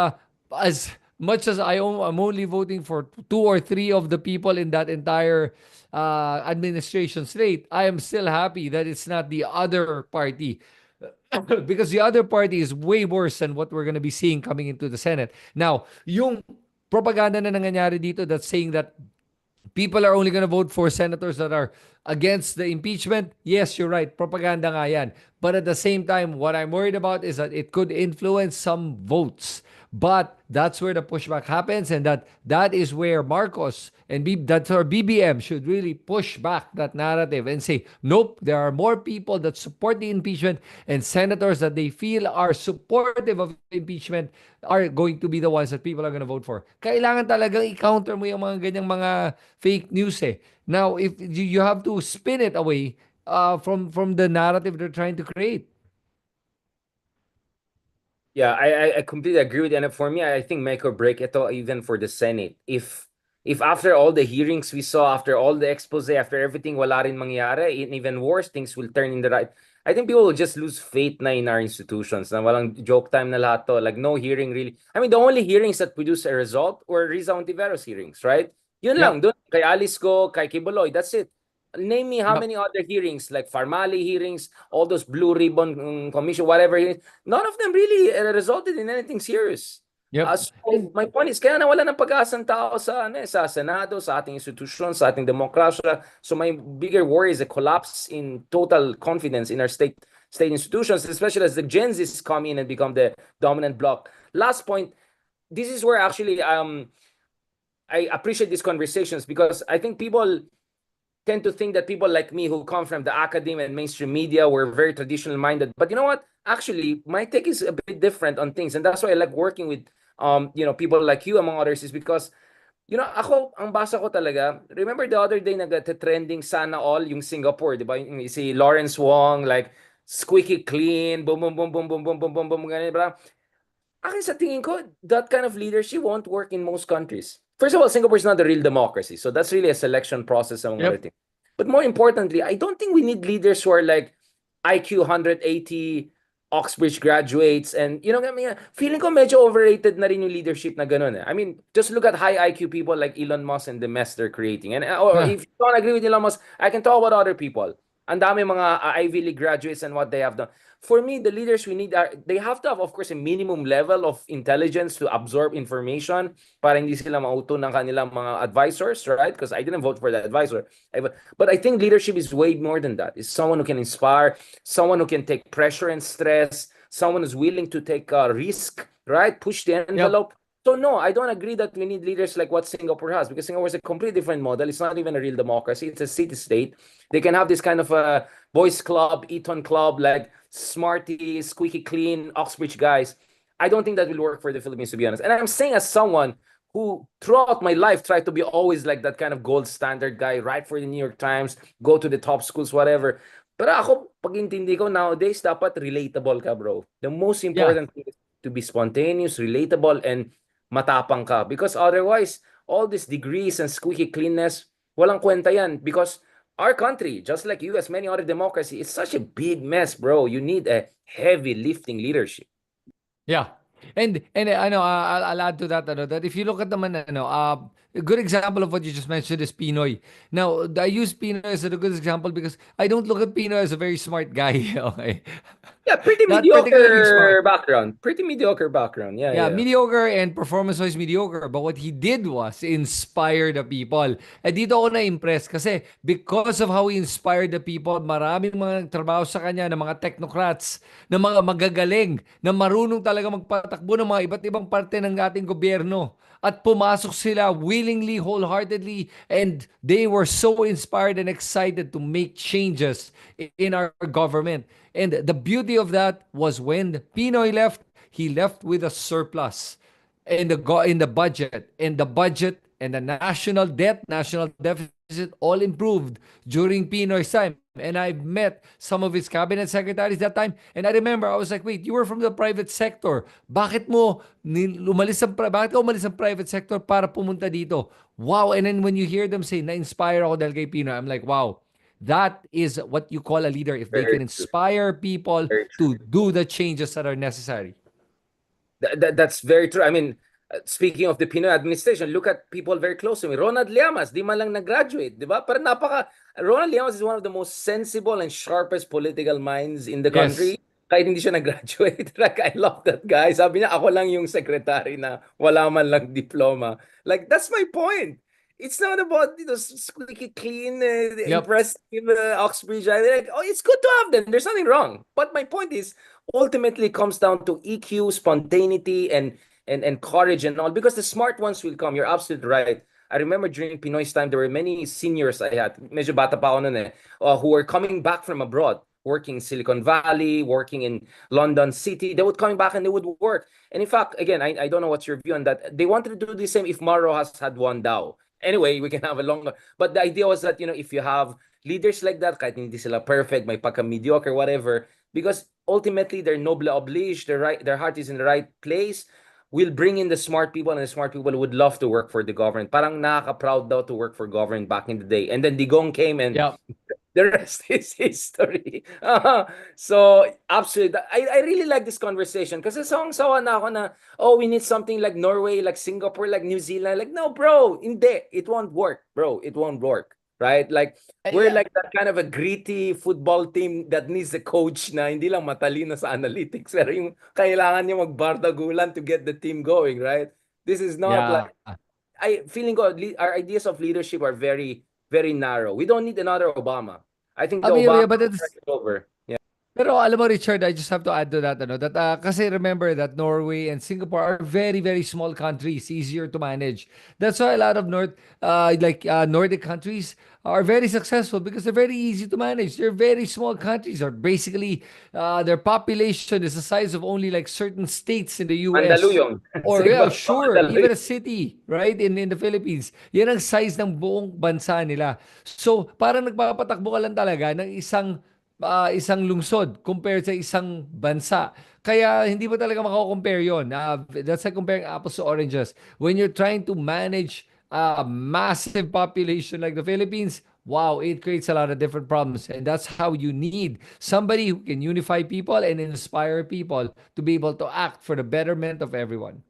as much as I'm only voting for two or three of the people in that entire administration slate, I am still happy that it's not the other party. Because the other party is way worse than what we're going to be seeing coming into the Senate. Now, yung propaganda na nangyayari dito that's saying that people are only going to vote for senators that are against the impeachment. Yes, you're right. Propaganda nga yan. But at the same time, what I'm worried about is that it could influence some votes. But that's where the pushback happens, and that is where Marcos and that's where BBM should really push back that narrative and say, nope, there are more people that support the impeachment, and senators that they feel are supportive of impeachment are going to be the ones that people are going to vote for. Kailangan talagang i-counter mo yung mga ganyang mga fake news eh. Now, if you have to spin it away from the narrative they're trying to create. Yeah, I completely agree with you. And for me, I think make or break ito even for the Senate. If after all the hearings we saw, after all the expose, after everything, wala rin mangyari, and even worse, things will turn in the right. I think people will just lose faith na in our institutions. Na walang joke time na lahat to. Like no hearing really. I mean, the only hearings that produce a result were Riza Ontiveros hearings, right? Yun lang. Yep. Doon, kay Alice Go, kay Kibuloy, that's it. Name me how Yep. many other hearings, like Farmali hearings, all those blue ribbon commission, whatever. None of them really resulted in anything serious. Yep. So my point is, kaya nawala ng pag-asa ng tao sa Senado, sa ating institusyon, sa ating demokrasya. So my bigger worry is a collapse in total confidence in our state institutions, especially as the Gen Zs come in and become the dominant bloc. Last point, this is where actually I appreciate these conversations, because I think people tend to think that people like me who come from the academia and mainstream media were very traditional minded. But you know what? Actually, my take is a bit different on things. And that's why I like working with people like you, among others, is because ako, ang basa ko talaga, remember the other day nag-trending sana all yung Singapore, di ba? Yung si Lawrence Wong, like squeaky clean, boom, boom, boom, boom, boom, boom, boom, boom, boom, ganun, diba? akin sa tingin ko, that kind of leadership won't work in most countries. First of all, Singapore is not a real democracy. So that's really a selection process among other Yep. things. But more importantly, I don't think we need leaders who are like IQ 180, Oxbridge graduates. And, you know, I mean, feeling ko medyo overrated na rin yung leadership na ganun. I mean, just look at high IQ people like Elon Musk and the mess they're creating. And or if you don't agree with Elon Musk, I can talk about other people. Ang dami mga Ivy League graduates and what they have done. For me, the leaders we need are, they have to have, of course, a minimum level of intelligence to absorb information para hindi sila mauto ng kanilang mga advisors, right? Because I didn't vote for the advisor. But I think leadership is way more than that. It's someone who can inspire, someone who can take pressure and stress, someone who's willing to take a risk, right? Push the envelope. So no, I don't agree that we need leaders like what Singapore has, because Singapore is a completely different model. It's not even a real democracy. It's a city-state. They can have this kind of a boys club, Eton club, like smarty, squeaky clean, Oxbridge guys. I don't think that will work for the Philippines, to be honest. And I'm saying as someone who throughout my life tried to be always like that kind of gold standard guy, write for the New York Times, go to the top schools, whatever. Pero ako, pag intindi ko nowadays, dapat relatable ka, bro. The most Yeah. important thing is to be spontaneous, relatable, and matapang ka. Because otherwise, all these degrees and squeaky cleanness, walang kwenta yan. Because our country, just like US, many other democracies, it's such a big mess, bro. You need a heavy lifting leadership. Yeah. And ano, I'll add to that, ano, that if you look at naman, ano, a good example of what you just mentioned is Pinoy. Now, I use Pinoy as a good example because I don't look at Pinoy as a very smart guy. Okay. Yeah, pretty Not particularly smart. mediocre background. Pretty mediocre background. Yeah, Yeah, yeah. mediocre and performance-wise mediocre. But what he did was inspire the people. Eh dito ako na-impress kasi because of how he inspired the people, maraming mga nagtrabaho sa kanya na mga technocrats, na mga magagaling, na marunong talaga magpatakbo ng mga iba't ibang parte ng ating gobyerno. At pumasok sila willingly, wholeheartedly, and they were so inspired and excited to make changes in our government. And the beauty of that was when Pinoy left, he left with a surplus in the budget, and the national debt, national deficit all improved during Pinoy's time. And I've met some of his cabinet secretaries that time, and I remember I was like, wait, you were from the private sector, bakit ka umalis sa private sector para pumunta dito? Wow. And then when you hear them say na-inspire ako dahil kay Pinoy, I'm like, wow, that is what you call a leader, if they Very can true. inspire people Very to do the changes that are necessary. That's very true. I mean, speaking of the Pinoy administration, look at people very close to me. Ronald Llamas, di man lang nag-graduate, di ba? Pero Ronald Llamas is one of the most sensible and sharpest political minds in the Yes. country. Kahit hindi siya nag-graduate. Like, I love that guy. Sabi niya, ako lang yung secretary na wala man lang diploma. Like, that's my point. It's not about, squeaky clean, Yep. impressive Oxbridge. Like, oh, it's good to have them. There's nothing wrong. But my point is, ultimately comes down to EQ, spontaneity, and courage and all. Because the smart ones will come. You're absolutely right. I remember during Pinoy's time, there were many seniors I had, medyo bata pa ako nun who were coming back from abroad, working in Silicon Valley, working in London City. They would come back and they would work. And in fact, again, I don't know what's your view on that. They wanted to do the same if Maro has had one Dao. Anyway, we can have a longer. But the idea was that, if you have leaders like that, kahit hindi sila perfect, may pagka-mediocre, whatever, because ultimately they're noble obliged, their heart is in the right place, will bring in the smart people, and the smart people would love to work for the government. Parang nakaka-proud daw to work for government back in the day. And then Digong came and Yep. the rest is history. So, absolutely. I really like this conversation kasi sawang-sawa na ako na, oh, we need something like Norway, like Singapore, like New Zealand. Like, no, bro, hindi. It won't work, bro. It won't work. Right? Like, we're Yeah. like that kind of a gritty football team that needs a coach na hindi lang matalino sa analytics, pero yung kailangan niya magbardagulan to get the team going, right? This is not Yeah. like, feeling ko, our ideas of leadership are very, very narrow. We don't need another Obama. I think I the mean, Obama yeah, but era it's is over. Yeah. Pero alam mo, Richard, I just have to add to that, kasi remember that Norway and Singapore are very, very small countries, easier to manage. That's why a lot of Nordic countries are very successful because they're very easy to manage. They're very small countries, or basically, their population is the size of only like certain states in the US. Mandaluyong. Or Sige yeah, ba? sure, even a Mandaluyong. city, right? In the Philippines. Yan ang size ng buong bansa nila. So, parang nagpapatakbo ka lang talaga ng isang isang lungsod compared sa isang bansa. Kaya hindi mo talaga mako-compare yun. That's like comparing apples to oranges. When you're trying to manage a massive population like the Philippines, wow, it creates a lot of different problems. And that's how you need somebody who can unify people and inspire people to be able to act for the betterment of everyone.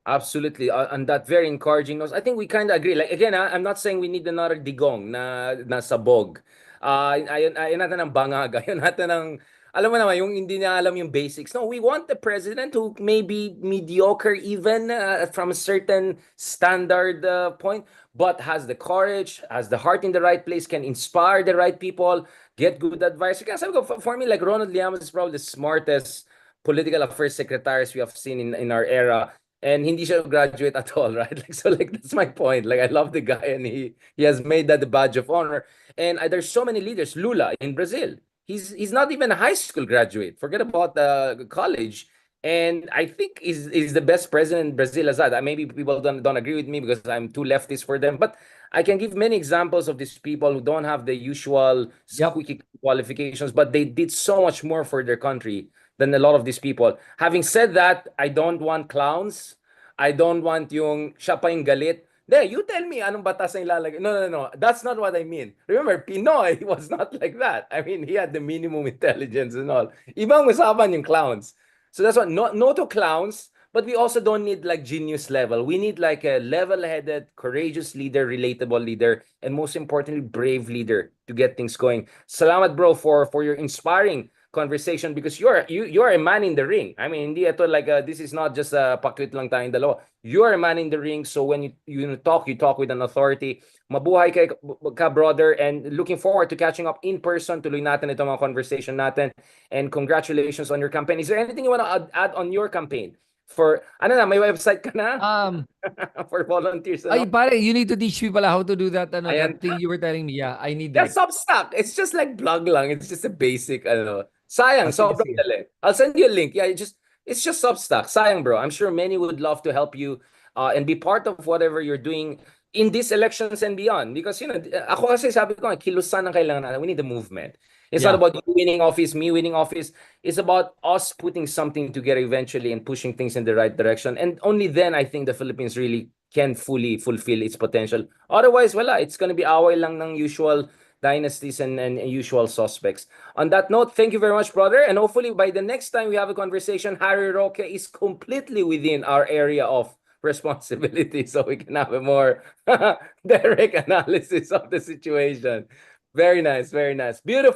Absolutely. On that very encouraging notes, I think we kind of agree. Like again, I'm not saying we need another digong na sabog. Ayun natin ng bangag. Ayun natin ng alam mo naman yung hindi niya alam yung basics. No, we want the president who may be mediocre even from a certain standard point, but has the courage, has the heart in the right place, can inspire the right people, get good advice. Kaya sabi ko, for me, like Ronald Llamas is probably the smartest political affairs secretaries we have seen in our era, and hindi siya graduate at all, right? Like so, like that's my point. Like I love the guy, and he has made that the badge of honor. And there's so many leaders. Lula in Brazil, he's not even a high school graduate. Forget about the college. And I think is the best president Brazil has had. Maybe people don't agree with me because I'm too leftist for them, but I can give many examples of these people who don't have the usual Yep. squeaky qualifications, but they did so much more for their country than a lot of these people. Having said that, I don't want clowns. I don't want yung siya pa yung galit. De, you tell me anong batas ang ilalagay. No, no, no. That's not what I mean. Remember, Pinoy was not like that. I mean, he had the minimum intelligence and all. Ibang usapan yung clowns. So that's what, no to clowns, but we also don't need like genius level. We need like a level-headed, courageous leader, relatable leader, and most importantly, brave leader to get things going. Salamat, bro, for your inspiring conversation, because you're a man in the ring. I mean, hindi ito like this is not just a pakwit lang tayong dalawa. You're a man in the ring, so when you talk with an authority. Mabuhay ka, brother, and looking forward to catching up in person. Tuloy natin itong mga conversation natin, and congratulations on your campaign. Is there anything you want to add on your campaign? For ano na, may website ka na Um, for volunteers, Ay, ano? pare, you need to teach me pala how to do that, Ayan. that thing you were telling me. Yeah, I need Yeah, that. Substack. It's just like blog lang. It's just a basic, ano. Sayang, Sige, sobrang sige. dali. I'll send you a link. Yeah, it's just Substack. Sayang, bro. I'm sure many would love to help you and be part of whatever you're doing in these elections and beyond. Because, ako kasi sabi ko, kilusan ang kailangan natin. We need a movement. It's not Yeah. about you winning office, me winning office. It's about us putting something together eventually and pushing things in the right direction. And only then, I think the Philippines really can fully fulfill its potential. Otherwise, wala. It's gonna be away lang ng usual dynasties and usual suspects. On that note, thank you very much, brother. And hopefully by the next time we have a conversation, Harry Roque is completely within our area of responsibility, so we can have a more direct analysis of the situation. Very nice, very nice. Beautiful.